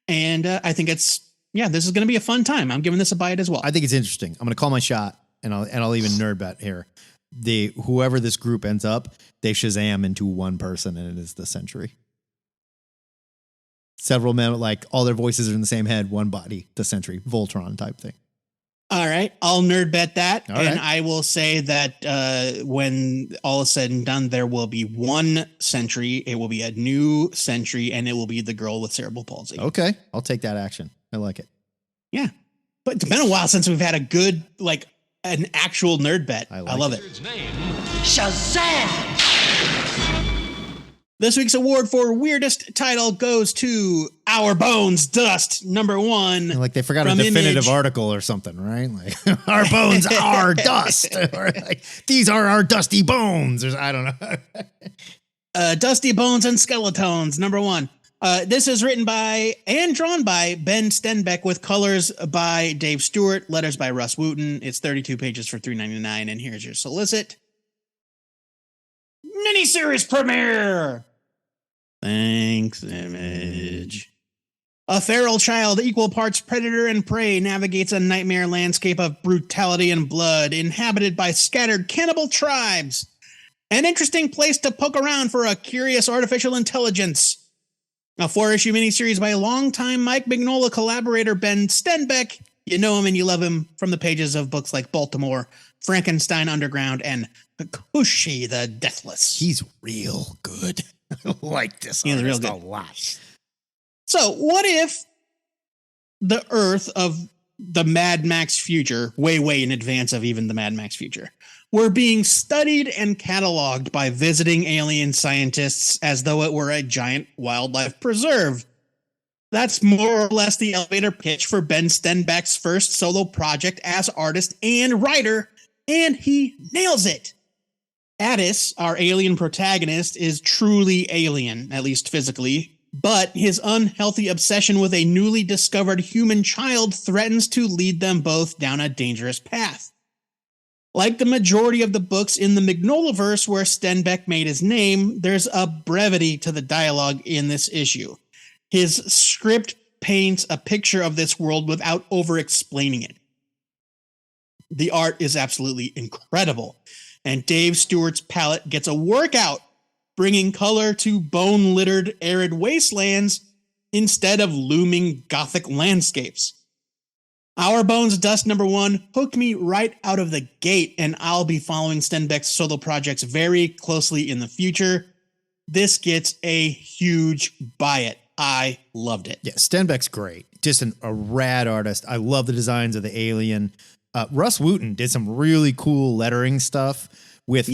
And I think this is going to be a fun time. I'm giving this a buy it as well. I think it's interesting. I'm going to call my shot, and I'll even nerd bet here. Whoever this group ends up, they Shazam into one person, and it is the Sentry. Several men, like all their voices are in the same head, one body, the Sentry, Voltron type thing. All right. I'll nerd bet that. All and right. I will say that when all is said and done, there will be one Sentry. It will be a new Sentry, and it will be the girl with cerebral palsy. Okay. I'll take that action. I like it. Yeah. But it's been a while since we've had a good, like an actual nerd bet. I love it. Shazam! This week's award for weirdest title goes to Our Bones Dust, #1. Like they forgot a definitive Image. article or something, right? Like our bones are dust. Or like, these are our dusty bones. Or I don't know. Dusty Bones and Skeletons, #1. This is written by and drawn by Ben Stenbeck with colors by Dave Stewart, letters by Russ Wooten. It's 32 pages for $3.99, and here's your solicit. Miniseries premiere! Thanks, Image. A feral child, equal parts predator and prey, navigates a nightmare landscape of brutality and blood, inhabited by scattered cannibal tribes. An interesting place to poke around for a curious artificial intelligence. A 4-issue miniseries by longtime Mike Mignola collaborator Ben Stenbeck. You know him and you love him from the pages of books like Baltimore, Frankenstein Underground, and Kushi the Deathless. He's real good. I like this He's real good. a lot. So what if the Earth of the Mad Max future, way in advance of even the Mad Max future, were being studied and cataloged by visiting alien scientists as though it were a giant wildlife preserve? That's more or less the elevator pitch for Ben Stenbeck's first solo project as artist and writer, and he nails it. Addis, our alien protagonist, is truly alien, at least physically, but his unhealthy obsession with a newly discovered human child threatens to lead them both down a dangerous path. Like the majority of the books in the Mignolaverse where Stenbeck made his name, there's a brevity to the dialogue in this issue. His script paints a picture of this world without over-explaining it. The art is absolutely incredible, and Dave Stewart's palette gets a workout, bringing color to bone-littered arid wastelands instead of looming gothic landscapes. Our Bones Dust #1 hooked me right out of the gate, and I'll be following Stenbeck's solo projects very closely in the future. This gets a huge buy it. I loved it. Yeah, Stenbeck's great. Just a rad artist. I love the designs of the alien. Russ Wooten did some really cool lettering stuff with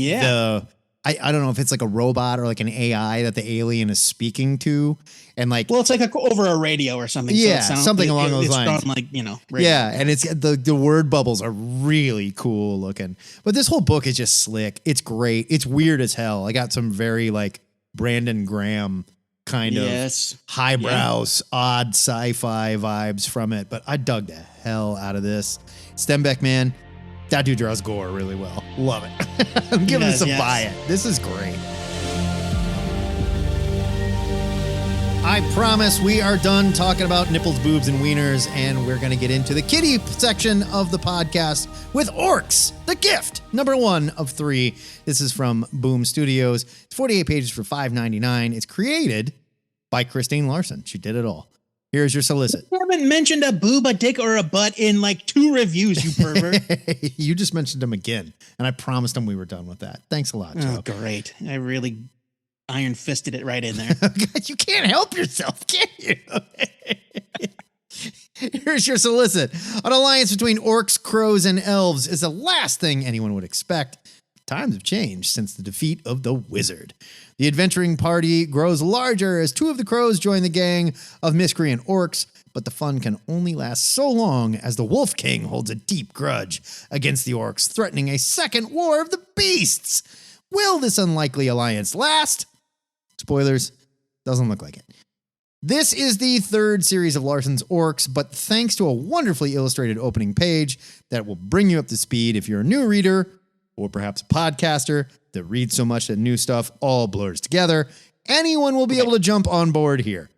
I don't know if it's like a robot or like an AI that the alien is speaking to. And like, well, it's like over a radio or something. Yeah, so something along those lines. From like, radio. Yeah, and it's the word bubbles are really cool looking. But this whole book is just slick. It's great. It's weird as hell. I got some very like Brandon Graham kind of highbrows, odd sci-fi vibes from it. But I dug the hell out of this. Stenbeck, man, that dude draws gore really well. Love it. I'm giving this a buy it. This is great. I promise we are done talking about nipples, boobs, and wieners, and we're going to get into the kiddie section of the podcast with Orcs, the Gift, #1 of 3. This is from Boom Studios. It's 48 pages for $5.99. It's created by Christine Larson. She did it all. Here's your solicit. You haven't mentioned a boob, a dick, or a butt in like 2 reviews, you pervert. You just mentioned them again, and I promised them we were done with that. Thanks a lot, Joe. Oh, great. I really iron fisted it right in there. You can't help yourself, can you? Here's your solicit. An alliance between orcs, crows, and elves is the last thing anyone would expect. Times have changed since the defeat of the wizard. The adventuring party grows larger as 2 of the crows join the gang of miscreant orcs, but the fun can only last so long as the Wolf King holds a deep grudge against the orcs, threatening a second war of the beasts. Will this unlikely alliance last? Spoilers, doesn't look like it. This is the 3rd series of Larson's Orcs, but thanks to a wonderfully illustrated opening page that will bring you up to speed if you're a new reader or perhaps a podcaster that reads so much that new stuff all blurs together, anyone will be able to jump on board here.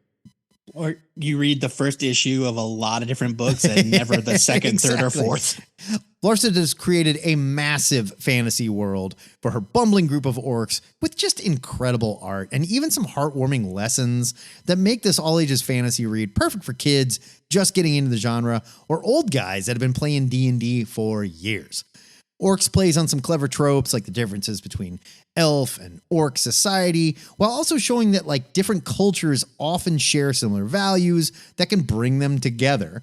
Or you read the first issue of a lot of different books and never the second, third, or fourth. Larson has created a massive fantasy world for her bumbling group of orcs with just incredible art and even some heartwarming lessons that make this all-ages fantasy read perfect for kids just getting into the genre or old guys that have been playing D&D for years. Orcs plays on some clever tropes like the differences between elf and orc society, while also showing that like different cultures often share similar values that can bring them together.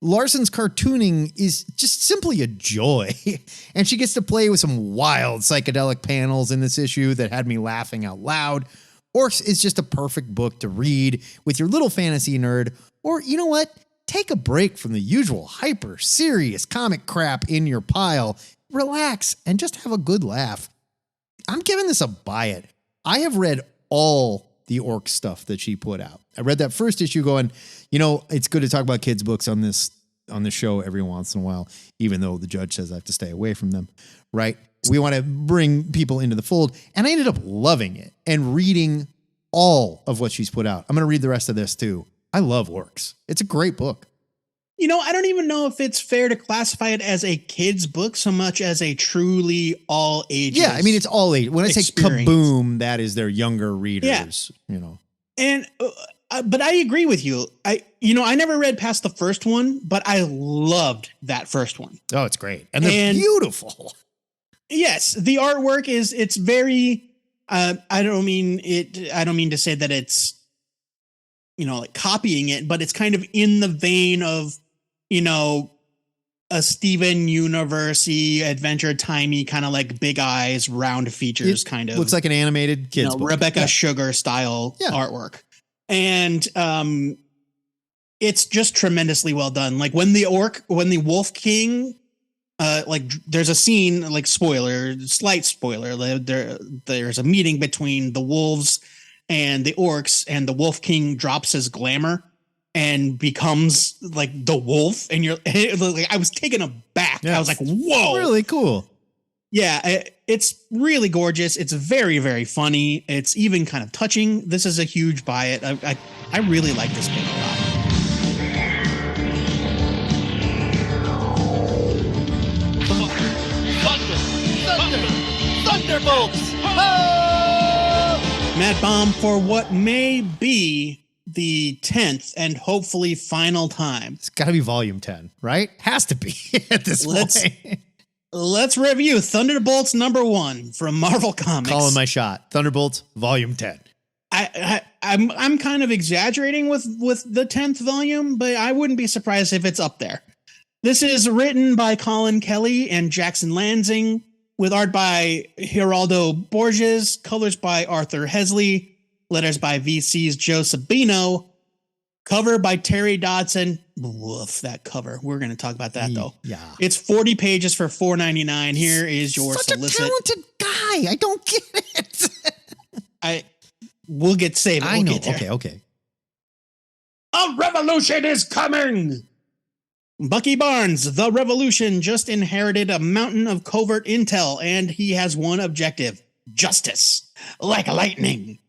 Larson's cartooning is just simply a joy, and she gets to play with some wild psychedelic panels in this issue that had me laughing out loud. Orcs is just a perfect book to read with your little fantasy nerd, or you know what? Take a break from the usual hyper serious comic crap in your pile, relax, and just have a good laugh. I'm giving this a buy it. I have read all the orc stuff that she put out. I read that first issue going, you know, it's good to talk about kids' books on this show every once in a while, even though the judge says I have to stay away from them, right? We want to bring people into the fold. And I ended up loving it and reading all of what she's put out. I'm going to read the rest of this too. I love Orcs. It's a great book. I don't even know if it's fair to classify it as a kid's book so much as a truly all ages. Yeah, I mean, it's all age. When I say experience. Kaboom, that is their younger readers, And but I agree with you. I never read past the first one, but I loved that first one. Oh, it's great. And they're beautiful. Yes, the artwork it's very I don't mean to say that it's like copying it, but it's kind of in the vein of a Steven Universe-y adventure timey kind of like big eyes, round features kind of. Looks like an animated kids book. Rebecca Sugar style artwork. And it's just tremendously well done. Like when the Wolf King there's a scene, like slight spoiler, there's a meeting between the wolves and the orcs, and the Wolf King drops his glamour and becomes like the wolf, and I was taken aback. Yeah. I was like, whoa, really cool. Yeah, it's really gorgeous. It's very, very funny. It's even kind of touching. This is a huge buy it. I really like this book a lot. Thunderbolts! Matt Baum, for what may be the 10th and hopefully final time. It's got to be volume 10, right? Has to be at this point. Let's review Thunderbolts #1 from Marvel Comics. Calling my shot. Thunderbolts volume 10. I'm kind of exaggerating with the 10th volume, but I wouldn't be surprised if it's up there. This is written by Colin Kelly and Jackson Lansing, with art by Geraldo Borges, colors by Arthur Hesley, letters by VC's Joe Sabino, cover by Terry Dodson. Woof, that cover. We're going to talk about that, though. Yeah. It's 40 pages for $4.99. Here is your solicit. Such a talented guy. I don't get it. We'll get saved. I know. Okay. A revolution is coming! Bucky Barnes, the Revolution, just inherited a mountain of covert intel, and he has one objective: justice, like lightning.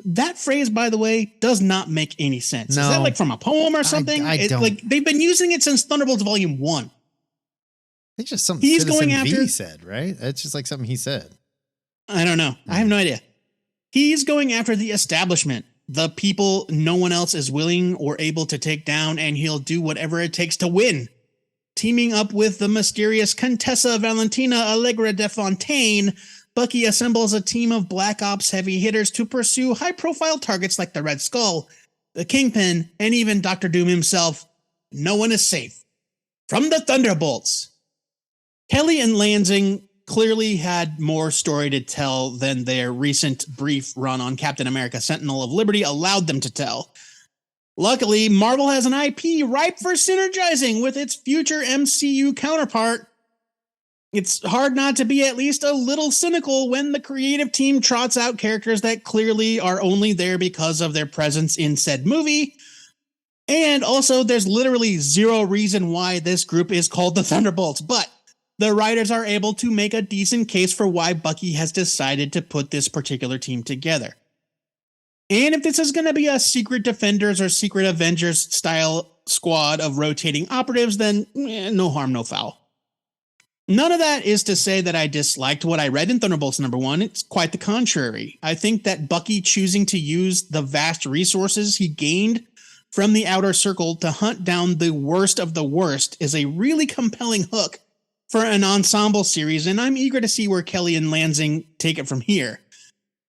That phrase, by the way, does not make any sense. No. Is that like from a poem or something? I don't. Like they've been using it since Thunderbolts Volume 1. It's just something He's Citizen going after. V said, right? That's just like something he said. I don't know. I have no idea. He's going after the establishment, the people no one else is willing or able to take down, and he'll do whatever it takes to win. Teaming up with the mysterious Contessa Valentina Allegra de Fontaine, Bucky assembles a team of Black Ops heavy hitters to pursue high-profile targets like the Red Skull, the Kingpin, and even Dr. Doom himself. No one is safe from the Thunderbolts. Kelly and Lansing clearly had more story to tell than their recent brief run on Captain America Sentinel of Liberty allowed them to tell. Luckily, Marvel has an IP ripe for synergizing with its future MCU counterpart. It's hard not to be at least a little cynical when the creative team trots out characters that clearly are only there because of their presence in said movie. And also, there's literally zero reason why this group is called the Thunderbolts, but the writers are able to make a decent case for why Bucky has decided to put this particular team together. And if this is going to be a Secret Defenders or Secret Avengers style squad of rotating operatives, then no harm, no foul. None of that is to say that I disliked what I read in Thunderbolts #1. It's quite the contrary. I think that Bucky choosing to use the vast resources he gained from the Outer Circle to hunt down the worst of the worst is a really compelling hook for an ensemble series, and I'm eager to see where Kelly and Lansing take it from here,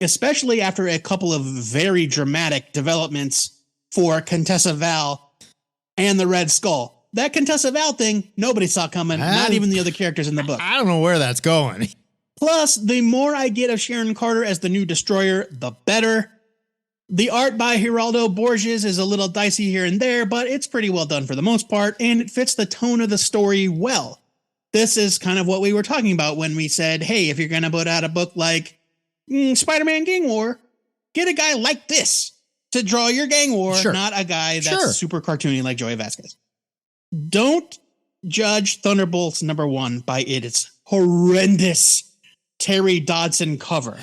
especially after a couple of very dramatic developments for Contessa Val and the Red Skull. That Contessa Val thing, nobody saw coming, not even the other characters in the book. I don't know where that's going. Plus, the more I get of Sharon Carter as the new Destroyer, the better. The art by Geraldo Borges is a little dicey here and there, but it's pretty well done for the most part, and it fits the tone of the story well. This is kind of what we were talking about when we said, hey, if you're going to put out a book like Spider-Man Gang War, get a guy like this to draw your gang war, not a guy that's super cartoony like Joey Vasquez. Don't judge Thunderbolts #1 by its horrendous Terry Dodson cover.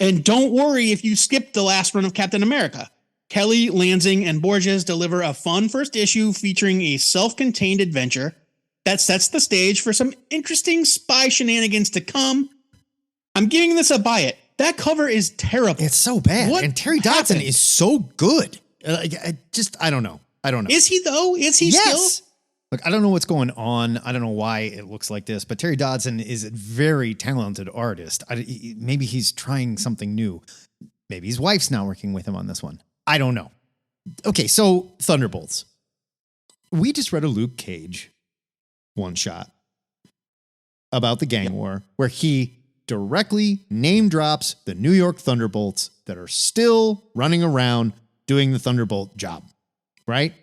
And don't worry if you skip the last run of Captain America. Kelly, Lansing, and Borges deliver a fun first issue featuring a self-contained adventure that sets the stage for some interesting spy shenanigans to come. I'm giving this a buy it. That cover is terrible. It's so bad. What and Terry happened? Dodson is so good. I don't know. Is he though? Is he still? Look, I don't know what's going on. I don't know why it looks like this, but Terry Dodson is a very talented artist. Maybe he's trying something new. Maybe his wife's not working with him on this one. I don't know. Okay, so Thunderbolts. We just read a Luke Cage one shot about the gang war where he directly name drops the New York Thunderbolts that are still running around doing the Thunderbolt job, right?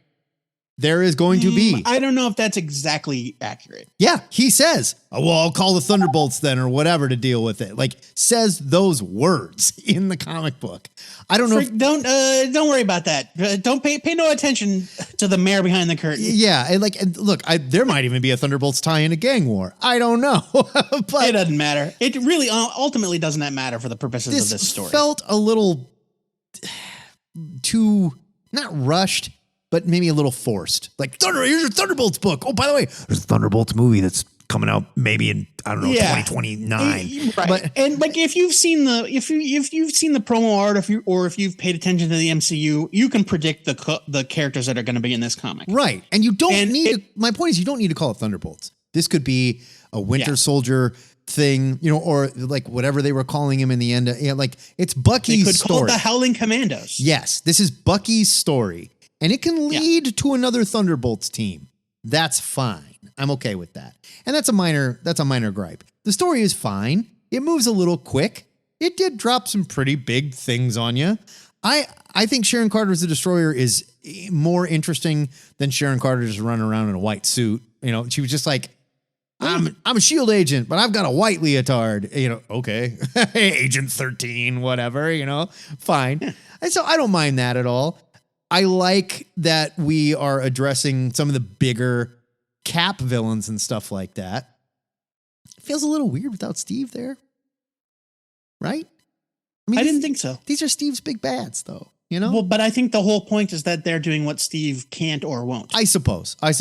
There is going to be. I don't know if that's exactly accurate. Yeah, he says, oh, well, I'll call the Thunderbolts then or whatever to deal with it. Like, says those words in the comic book. I don't know. Don't worry about that. Don't pay no attention to the mayor behind the curtain. Yeah, and look, there might even be a Thunderbolts tie in a gang war. I don't know. But it doesn't matter. It really ultimately doesn't that matter for the purposes of this story. Felt a little too, not rushed, but maybe a little forced. Like, here's your Thunderbolts book. Oh, by the way, there's a Thunderbolts movie that's coming out maybe in, 2029. Right. But, and like if you've seen the promo art, if you've paid attention to the MCU, you can predict the characters that are going to be in this comic. Right. And you don't my point is you don't need to call it Thunderbolts. This could be a Winter Soldier thing, or like whatever they were calling him in the end. Like it's Bucky's they could story. call it the Howling Commandos. Yes. This is Bucky's story. And it can lead to another Thunderbolts team. That's fine. I'm okay with that. And that's a minor gripe. The story is fine. It moves a little quick. It did drop some pretty big things on you. I think Sharon Carter's The Destroyer is more interesting than Sharon Carter just running around in a white suit. She was just like, I'm a SHIELD agent, but I've got a white leotard. Okay. Agent 13, whatever, fine. And so I don't mind that at all. I like that we are addressing some of the bigger Cap villains and stuff like that. It feels a little weird without Steve there. Right? I didn't think so. These are Steve's big bads, though. Well, but I think the whole point is that they're doing what Steve can't or won't. I suppose. I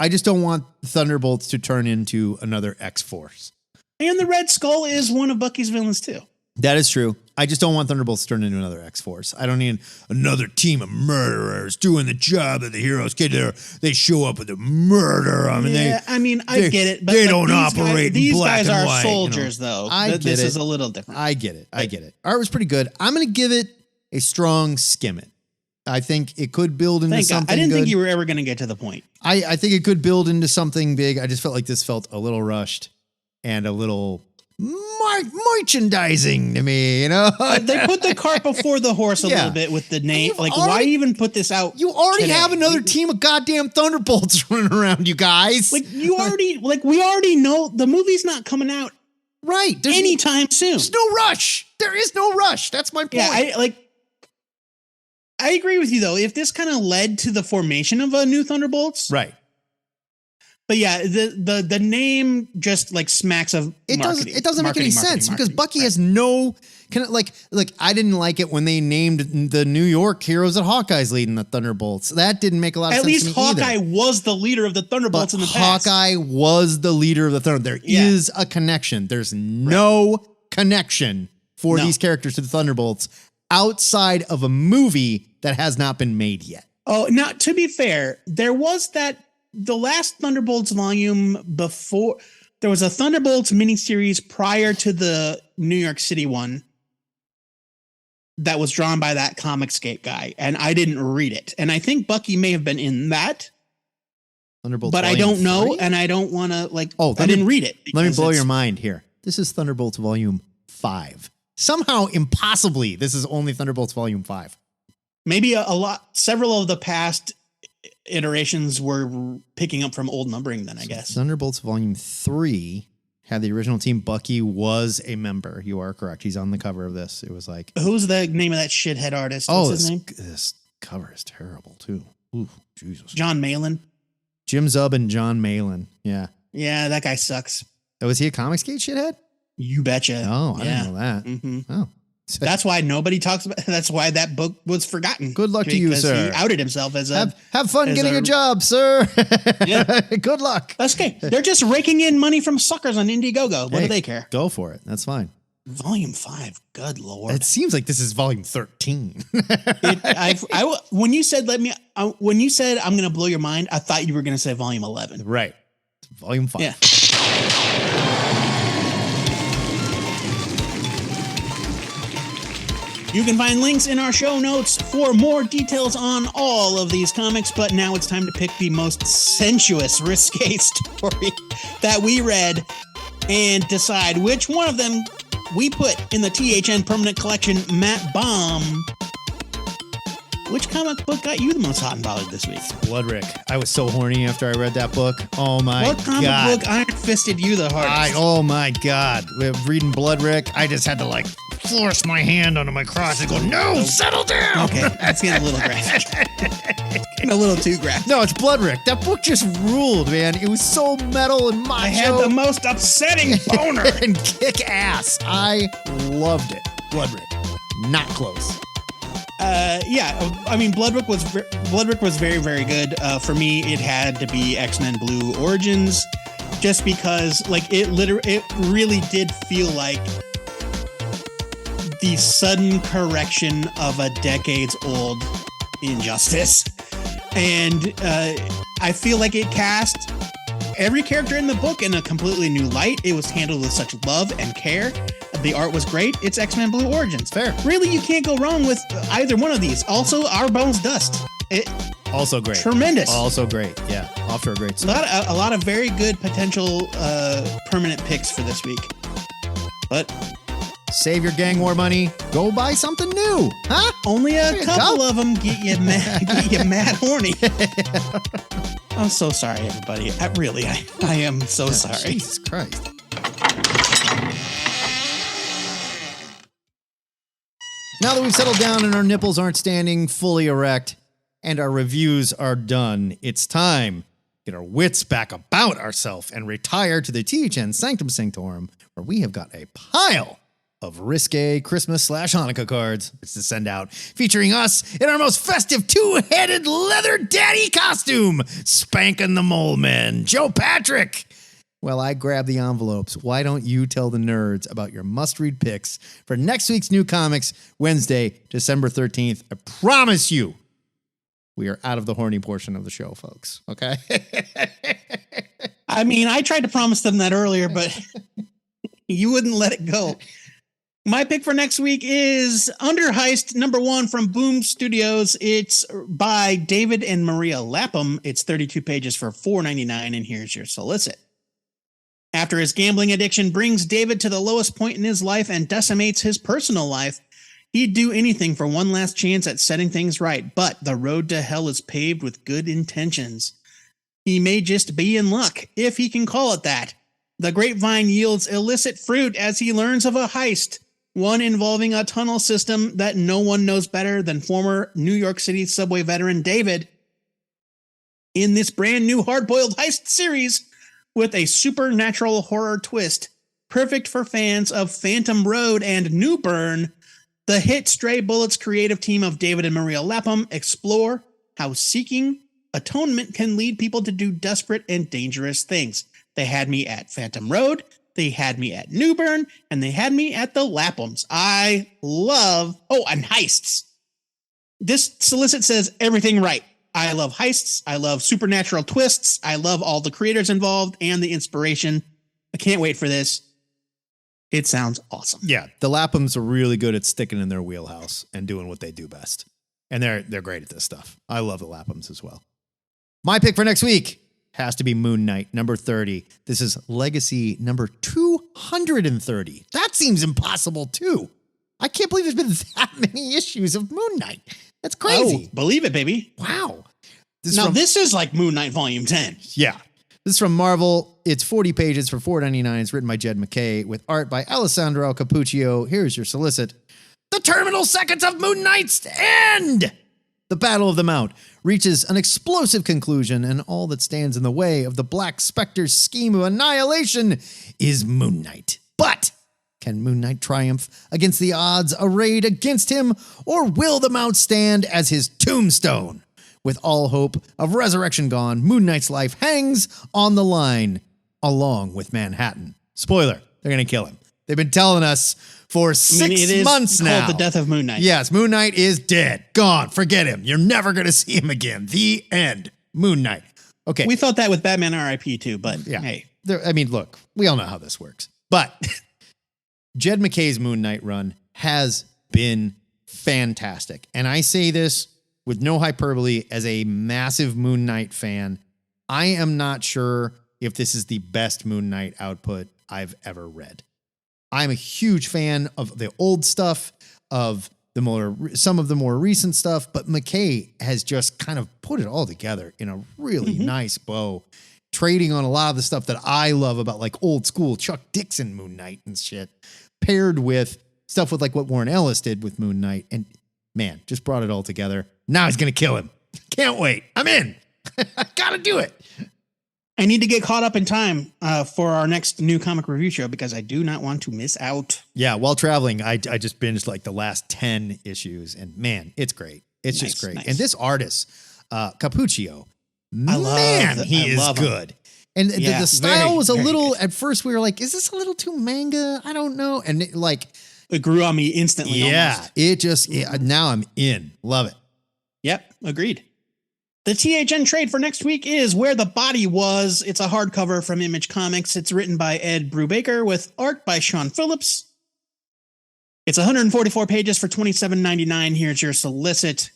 just don't want Thunderbolts to turn into another X-Force. And the Red Skull is one of Bucky's villains, too. That is true. I just don't want Thunderbolts to turn into another X-Force. I don't need another team of murderers doing the job that the heroes get there. They show up with a murder. I get it. But they don't operate in black and white. These guys are soldiers, though. This is a little different. I get it. Art was pretty good. I'm going to give it a strong skim it. I think it could build into something good. I didn't think you were ever going to get to the point. I think it could build into something big. I just felt like this felt a little rushed and a little merchandising to me, They put the cart before the horse a little bit with the name. Why even put this out? You already have another team of goddamn Thunderbolts running around, you guys. We already know the movie's not coming out right anytime soon. There's no rush. There is no rush. That's my point. Yeah, I agree with you though. If this kind of led to the formation of a new Thunderbolts, right? But yeah, the name just smacks of marketing. It doesn't make any sense because Bucky has no I didn't like it when they named the New York heroes that Hawkeye's leading the Thunderbolts. That didn't make a lot of sense. At least Hawkeye was the leader of the Thunderbolts in the past. Hawkeye was the leader of the Thunderbolts. There is a connection. There's no connection for these characters to the Thunderbolts outside of a movie that has not been made yet. Oh, now to be fair, there was the last Thunderbolts volume before. There was a Thunderbolts miniseries prior to the New York City one that was drawn by that Comicsgate guy, and I didn't read it. And I think Bucky may have been in that. Thunderbolts, but I don't know, and I don't want to I didn't read it. Let me blow your mind here. This is Thunderbolts Volume 5. Somehow, impossibly, this is only Thunderbolts Volume 5. Maybe several of the past iterations were picking up from old numbering then, I guess. Thunderbolts Volume 3 had the original team. Bucky was a member. You are correct. He's on the cover of this. It was like... Who's the name of that shithead artist? What's his name? This cover is terrible, too. Ooh, Jesus. John Malin. Jim Zub and John Malin. Yeah. Yeah, that guy sucks. Was he a Comicsgate shithead? You betcha. Oh, I didn't know that. Mm-hmm. Oh, That's why nobody talks about. That's why that book was forgotten. Good luck to you, sir. He outed himself as a. Have fun getting a job, sir. Yeah. Good luck. That's okay. They're just raking in money from suckers on Indiegogo. What do they care? Go for it. That's fine. Volume 5. Good Lord. It seems like this is volume 13. When you said when you said I'm going to blow your mind, I thought you were going to say volume 11. Right. Volume 5. Yeah. You can find links in our show notes for more details on all of these comics, but now it's time to pick the most sensuous, risque story that we read and decide which one of them we put in the THN Permanent Collection. Matt Baum, which comic book got you the most hot and bothered this week? Bloodrik. I was so horny after I read that book. Oh my God. What comic book iron fisted you the hardest? Oh my God. Reading Bloodrik, I just had to like force my hand onto my crotch and go, no, settle down. Okay, that's getting a little graphic. Getting a little too graphic. No, it's Bloodrik. That book just ruled, man. It was so metal and macho. I had the most upsetting boner. And kick ass. I loved it. Bloodrik. Not close. Yeah, I mean, Bloodrik was very, very good. For me, it had to be X-Men Blue Origins, just because, like, it really did feel like the sudden correction of a decades-old injustice, and I feel like it cast every character in the book in a completely new light. It was handled with such love and care. The art was great. It's X-Men Blue Origins. Fair. Really, you can't go wrong with either one of these. Also, Our Bones Dust. Also great. Tremendous. Also great. Yeah. Off to a great start. A lot of very good potential permanent picks for this week. But save your gang war money. Go buy something new. Huh? Only a couple of them get you mad horny. I'm so sorry, everybody. I am so sorry. Jesus Christ. Now that we've settled down and our nipples aren't standing fully erect and our reviews are done, it's time to get our wits back about ourselves and retire to the THN Sanctum Sanctorum, where we have got a pile of risque Christmas/Hanukkah cards to send out, featuring us in our most festive two-headed leather daddy costume, spanking the mole men, Joe Patrick. Well, I grabbed the envelopes. Why don't you tell the nerds about your must-read picks for next week's new comics, Wednesday, December 13th? I promise you, we are out of the horny portion of the show, folks. Okay? I mean, I tried to promise them that earlier, but you wouldn't let it go. My pick for next week is Under Heist #1 from Boom Studios. It's by David and Maria Lapham. It's 32 pages for $4.99, and here's your solicit. After his gambling addiction brings David to the lowest point in his life and decimates his personal life, he'd do anything for one last chance at setting things right, but the road to hell is paved with good intentions. He may just be in luck, if he can call it that. The grapevine yields illicit fruit as he learns of a heist, one involving a tunnel system that no one knows better than former New York City subway veteran David. In this brand new hard-boiled heist series, with a supernatural horror twist, perfect for fans of Phantom Road and New Bern, the hit Stray Bullets creative team of David and Maria Lapham explore how seeking atonement can lead people to do desperate and dangerous things. They had me at Phantom Road, they had me at New Bern, and they had me at the Laphams. I love... Oh, and heists. This solicit says everything right. I love heists. I love supernatural twists. I love all the creators involved and the inspiration. I can't wait for this. It sounds awesome. Yeah, the Laphams are really good at sticking in their wheelhouse and doing what they do best. And they're great at this stuff. I love the Laphams as well. My pick for next week has to be Moon Knight, #30. This is Legacy number 230. That seems impossible, too. I can't believe there's been that many issues of Moon Knight. That's crazy. Oh, believe it, baby. Wow. This is like Moon Knight Volume 10. Yeah. This is from Marvel. It's 40 pages for $4.99. It's written by Jed McKay with art by Alessandro Capuccio. Here's your solicit. The terminal seconds of Moon Knight's end! The Battle of the Mount reaches an explosive conclusion, and all that stands in the way of the Black Spectre's scheme of annihilation is Moon Knight. But Can Moon Knight triumph against the odds arrayed against him, or will the mount stand as his tombstone? With all hope of resurrection gone, Moon Knight's life hangs on the line, along with Manhattan. Spoiler, they're going to kill him. They've been telling us for 6 months now. It's called the death of Moon Knight. Yes, Moon Knight is dead. Gone. Forget him. You're never going to see him again. The end. Moon Knight. Okay. We thought that with Batman RIP too, but hey. I mean, look, we all know how this works. But Jed McKay's Moon Knight run has been fantastic. And I say this with no hyperbole as a massive Moon Knight fan. I am not sure if this is the best Moon Knight output I've ever read. I'm a huge fan of the old stuff, of some of the more recent stuff, but McKay has just kind of put it all together in a really nice bow, trading on a lot of the stuff that I love about like old school Chuck Dixon Moon Knight and shit, paired with stuff with like what Warren Ellis did with Moon Knight, and man, just brought it all together. Now he's going to kill him. Can't wait. I'm in. I got to do it. I need to get caught up in time for our next new comic review show because I do not want to miss out. Yeah, while traveling, I just binged like the last 10 issues, and man, it's great. It's just great. Nice. And this artist, Capuccio, he is good. And the style was a little, at first we were like, is this a little too manga? I don't know. And it grew on me instantly. Yeah, almost. Now I'm in. Love it. Yep, agreed. The THN trade for next week is Where the Body Was. It's a hardcover from Image Comics. It's written by Ed Brubaker with art by Sean Phillips. It's 144 pages for $27.99. Here's your solicit.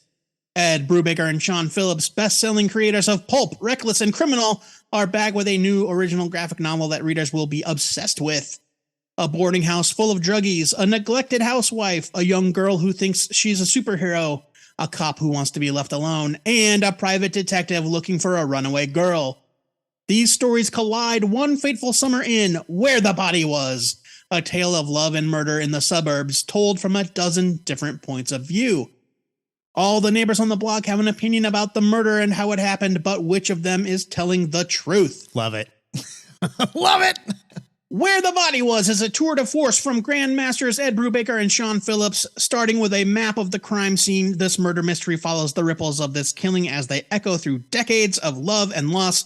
Ed Brubaker and Sean Phillips, best-selling creators of Pulp, Reckless, and Criminal, are back with a new original graphic novel that readers will be obsessed with. A boarding house full of druggies, a neglected housewife, a young girl who thinks she's a superhero, a cop who wants to be left alone, and a private detective looking for a runaway girl. These stories collide one fateful summer in Where the Body Was, a tale of love and murder in the suburbs told from a dozen different points of view. All the neighbors on the block have an opinion about the murder and how it happened, but which of them is telling the truth? Love it. Love it. Where the Body Was is a tour de force from Grandmasters Ed Brubaker and Sean Phillips. Starting with a map of the crime scene, this murder mystery follows the ripples of this killing as they echo through decades of love and loss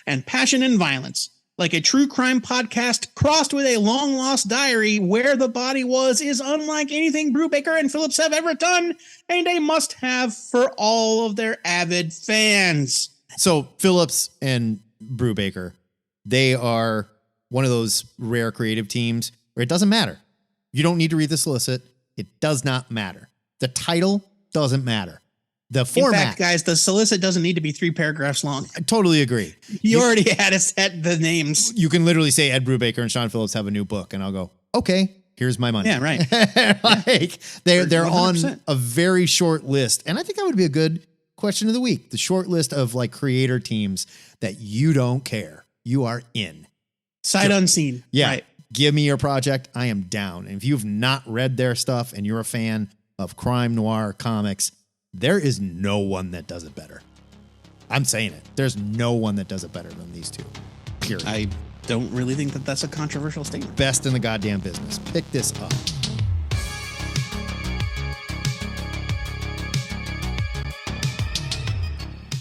and passion and violence. Like a true crime podcast crossed with a long-lost diary, Where the Body Was is unlike anything Brubaker and Phillips have ever done, and a must-have for all of their avid fans. So Phillips and Brubaker, they are one of those rare creative teams where it doesn't matter. You don't need to read the solicit. It does not matter. The title doesn't matter. The format. In fact, guys, the solicit doesn't need to be 3 paragraphs long. I totally agree. You already had us at the names. You can literally say Ed Brubaker and Sean Phillips have a new book, and I'll go, okay, here's my money. Yeah, right. They're on 100%. a very short list. And I think that would be a good question of the week. The short list of like creator teams that you don't care. You are in. Sight unseen. Yeah. Right. Give me your project. I am down. And if you've not read their stuff and you're a fan of crime noir comics, there is no one that does it better. I'm saying it. There's no one that does it better than these two. Period. I don't really think that that's a controversial statement. Best in the goddamn business. Pick this up.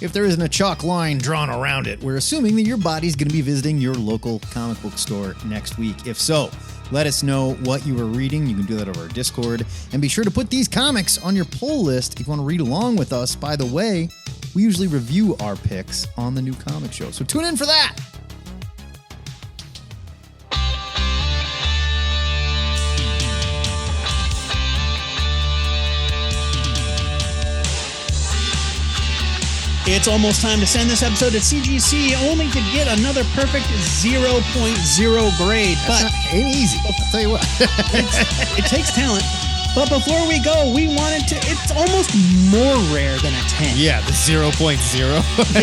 If there isn't a chalk line drawn around it, we're assuming that your body's going to be visiting your local comic book store next week. If so, let us know what you were reading. You can do that over our Discord. And be sure to put these comics on your pull list if you want to read along with us. By the way, we usually review our picks on the new comic show. So tune in for that. It's almost time to send this episode to CGC only to get another perfect 0.0 grade. But ain't easy. I'll tell you what. it takes talent. But before we go, we wanted to, it's almost more rare than a 10. Yeah, the 0.0.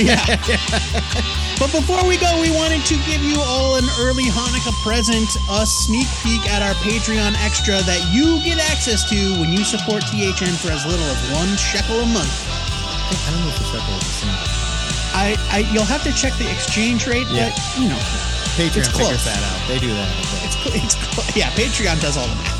Yeah. But before we go, we wanted to give you all an early Hanukkah present, a sneak peek at our Patreon extra that you get access to when you support THN for as little as $1 shekel a month. I don't know if the shekel is the same. You'll have to check the exchange rate, Yeah. but you know. Patreon It's close. figures that out. They do that. Yeah, Patreon does all the math.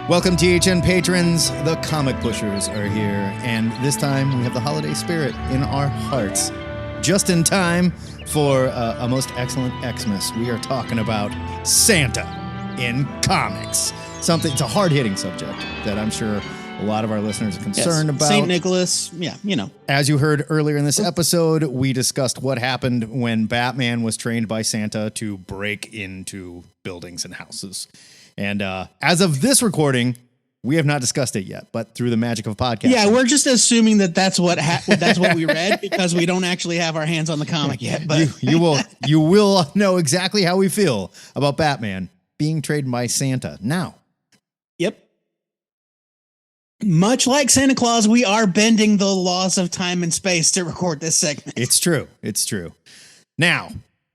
Welcome, THN patrons. The comic pushers are here, and this time we have the holiday spirit in our hearts. Just in time for a most excellent Xmas. We are talking about Santa in comics. It's a hard-hitting subject that I'm sure a lot of our listeners are concerned about. St. Nicholas, yeah, you know. As you heard earlier in this episode, we discussed what happened when Batman was trained by Santa to break into buildings and houses. And as of this recording, we have not discussed it yet, but through the magic of podcasting. Yeah, we're just assuming that that's what we read because we don't actually have our hands on the comic yet. But you will know exactly how we feel about Batman being trained by Santa now. Yep. Much like Santa Claus, we are bending the laws of time and space to record this segment. It's true. It's true. Now,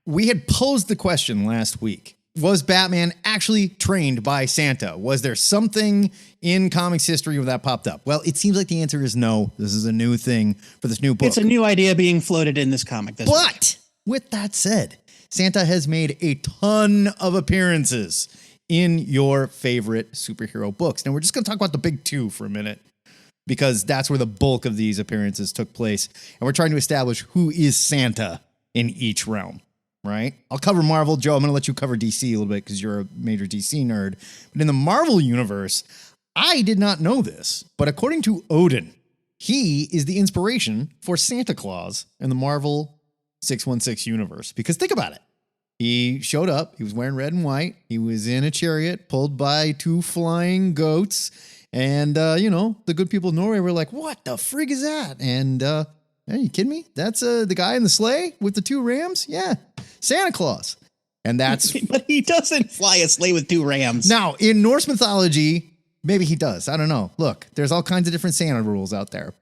we had posed the question last week. Was Batman actually trained by Santa? Was there something in comics history where that popped up? Well, it seems like the answer is no. This is a new thing for this new book. It's a new idea being floated in this comic. But with that said, Santa has made a ton of appearances in your favorite superhero books. Now, we're just going to talk about the big two for a minute because that's where the bulk of these appearances took place. And we're trying to establish who is Santa in each realm. Right? I'll cover Marvel. Joe, I'm going to let you cover DC a little bit because you're a major DC nerd. But in the Marvel universe, I did not know this, but according to Odin, he is the inspiration for Santa Claus in the Marvel 616 universe. Because think about it. He showed up. He was wearing red and white. He was in a chariot pulled by 2 flying goats. And, the good people of Norway were like, what the frig is that? And, are you kidding me? That's the guy in the sleigh with the 2 rams? Yeah. Santa Claus. And that's... But he doesn't fly a sleigh with 2 rams. Now, in Norse mythology, maybe he does. I don't know. Look, there's all kinds of different Santa rules out there.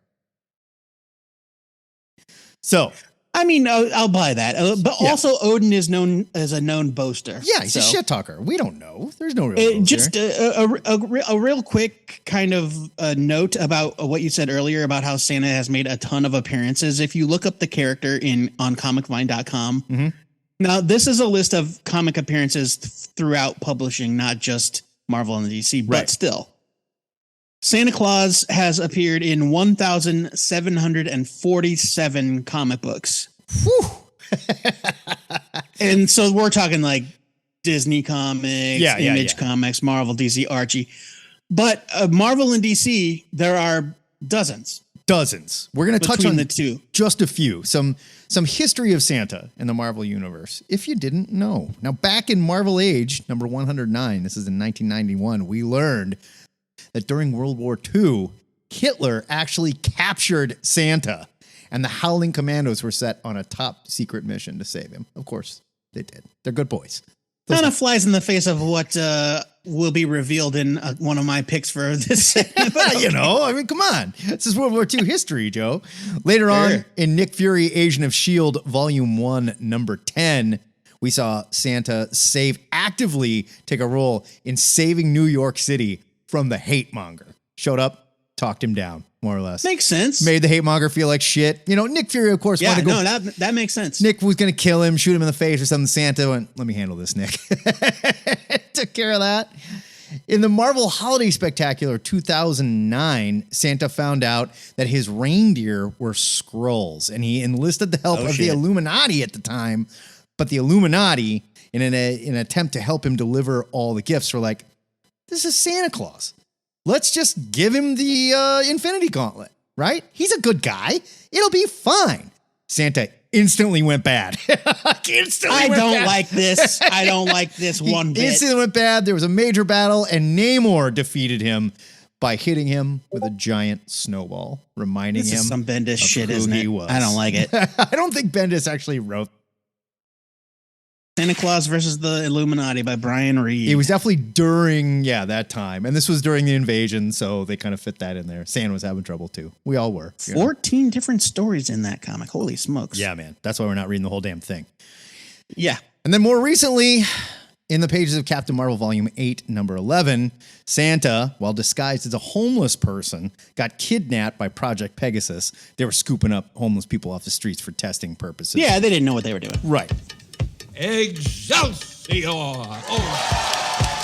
So... I mean, I'll buy that. But yeah. Also, Odin is known as a known boaster. Yeah, he's a shit talker. We don't know. There's no real rules just here. a real quick kind of note about what you said earlier about how Santa has made a ton of appearances. If you look up the character on comicvine.com, Mm-hmm. Now this is a list of comic appearances throughout publishing, not just Marvel and DC, but still. Santa Claus has appeared in 1,747 comic books. Whew. And so we're talking like Disney comics, Image Comics, Marvel, DC, Archie. But Marvel and DC, there are dozens. We're going to touch on the two. Just a few. Some history of Santa in the Marvel universe, if you didn't know. Now, back in Marvel Age, number 109, this is in 1991, we learned that during World War II, Hitler actually captured Santa, and the Howling Commandos were set on a top secret mission to save him. Of course, they did. They're good boys. Kind of flies in the face of what will be revealed in one of my picks for this segment. Come on. This is World War II history, Joe. Later on, in Nick Fury, Agent of S.H.I.E.L.D., Volume 1, number 10, we saw Santa actively take a role in saving New York City from the hate monger. Showed up, talked him down, more or less. Makes sense. Made the hate monger feel like shit. Nick Fury, of course, wanted to go. No, that makes sense. Nick was going to kill him, shoot him in the face or something. Santa went, let me handle this, Nick. Took care of that. In the Marvel Holiday Spectacular 2009, Santa found out that his reindeer were Skrulls, and he enlisted the help of the Illuminati at the time. But the Illuminati, in an attempt to help him deliver all the gifts, were like, this is Santa Claus. Let's just give him the Infinity Gauntlet, right? He's a good guy. It'll be fine. Santa instantly went bad. I don't like this. I don't like this one bit. Instantly went bad. There was a major battle, and Namor defeated him by hitting him with a giant snowball, reminding him is some Bendis of shit, who isn't he it? was. I don't like it. I don't think Bendis actually wrote Santa Claus versus the Illuminati by Brian Reed. It was definitely during, that time. And this was during the invasion, so they kind of fit that in there. Santa was having trouble, too. We all were. 14 different stories in that comic. Holy smokes. Yeah, man. That's why we're not reading the whole damn thing. Yeah. And then more recently, In the pages of Captain Marvel Volume 8, number 11, Santa, while disguised as a homeless person, got kidnapped by Project Pegasus. They were scooping up homeless people off the streets for testing purposes. Yeah, they didn't know what they were doing. Right. Excelsior! Oh.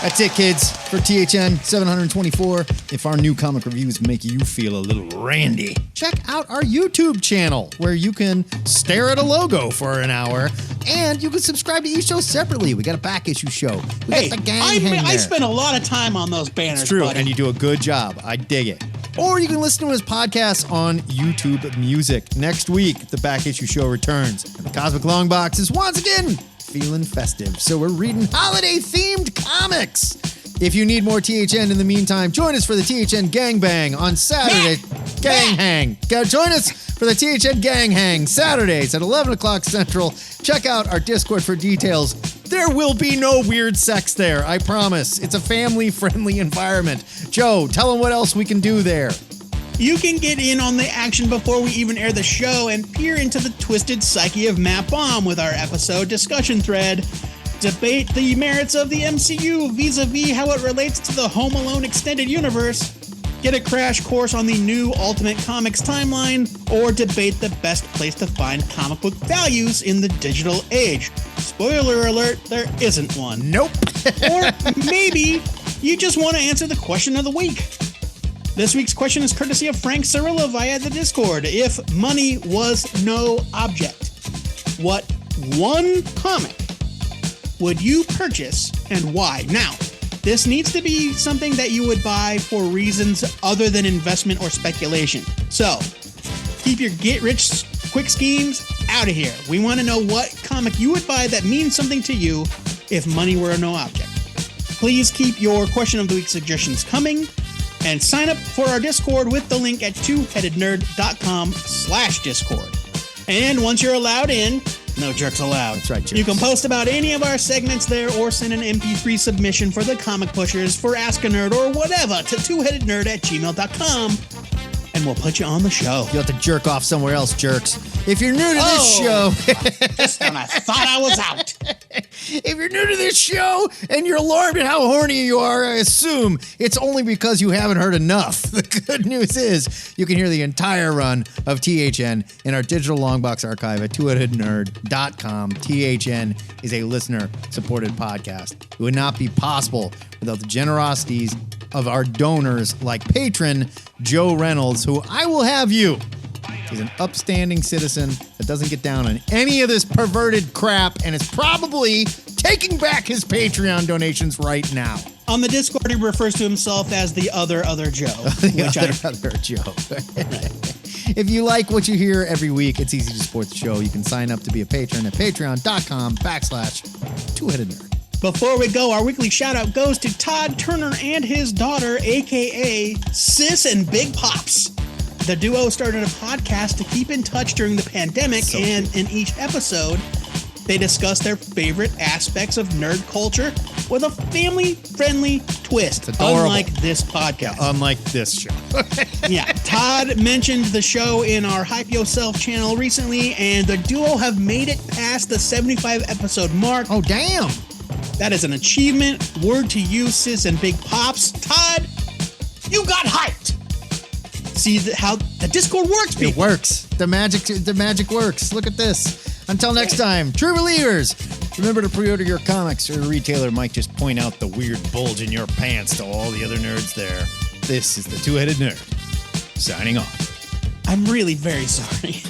That's it, kids, for THN 724. If our new comic reviews make you feel a little randy, check out our YouTube channel, where you can stare at a logo for an hour, and you can subscribe to each show separately. We got a back issue show. We got the gang hang I there. spent a lot of time on those banners, It's true, buddy. and you do a good job. I dig it. Or you can listen to his podcast on YouTube Music. Next week, the back issue show returns, and the Cosmic Long Box is once again feeling festive, so we're reading holiday-themed comics. If you need more THN in the meantime, join us for the THN Gangbang on Saturday. Gang Hang. Join us for the THN Gang Hang Saturdays at 11 o'clock Central. Check out our Discord for details. There will be no weird sex there, I promise. It's a family-friendly environment. Joe, tell them what else we can do there. You can get in on the action before we even air the show and peer into the twisted psyche of Matt Baum with our episode discussion thread. Debate the merits of the MCU vis-a-vis how it relates to the Home Alone extended universe. Get a crash course on the new Ultimate Comics timeline, or debate the best place to find comic book values in the digital age. Spoiler alert, there isn't one. Nope. Or maybe you just want to answer the question of the week. This week's question is courtesy of Frank Cirilla via the Discord. If money was no object, what one comic would you purchase and why? Now, this needs to be something that you would buy for reasons other than investment or speculation. So, keep your get-rich-quick schemes out of here. We want to know what comic you would buy that means something to you if money were no object. Please keep your question of the week suggestions coming. And sign up for our Discord with the link at twoheadednerd.com/Discord. And once you're allowed in, no jerks allowed. That's right, jerks. You can post about any of our segments there or send an MP3 submission for the comic pushers, for Ask a Nerd, or whatever to twoheadednerd@gmail.com. And we'll put you on the show. You'll have to jerk off somewhere else, jerks. If you're new to this show... Just when I thought I was out. If you're new to this show and you're alarmed at how horny you are, I assume it's only because you haven't heard enough. The good news is you can hear the entire run of THN in our digital longbox archive at twoheadednerd.com. THN is a listener-supported podcast. It would not be possible without the generosities of our donors like patron Joe Reynolds, who I will have you. He's an upstanding citizen that doesn't get down on any of this perverted crap and is probably taking back his Patreon donations right now. On the Discord, he refers to himself as the other Joe. Other Joe. If you like what you hear every week, it's easy to support the show. You can sign up to be a patron at patreon.com/twoheadednerd. Before we go, our weekly shout out goes to Todd Turner and his daughter, aka Sis and Big Pops. The duo started a podcast to keep in touch during the pandemic, and in each episode, they discuss their favorite aspects of nerd culture with a family-friendly twist, unlike this podcast. Unlike this show. Yeah, Todd mentioned the show in our Hype Yourself channel recently, and the duo have made it past the 75-episode mark. Oh, damn. That is an achievement. Word to you, Sis and Big Pops. Todd, you got hyped. See how the Discord works, people. It works. The magic works. Look at this. Until next time, true believers, remember to pre-order your comics, or the retailer might just point out the weird bulge in your pants to all the other nerds there. This is the Two-Headed Nerd, signing off. I'm really very sorry.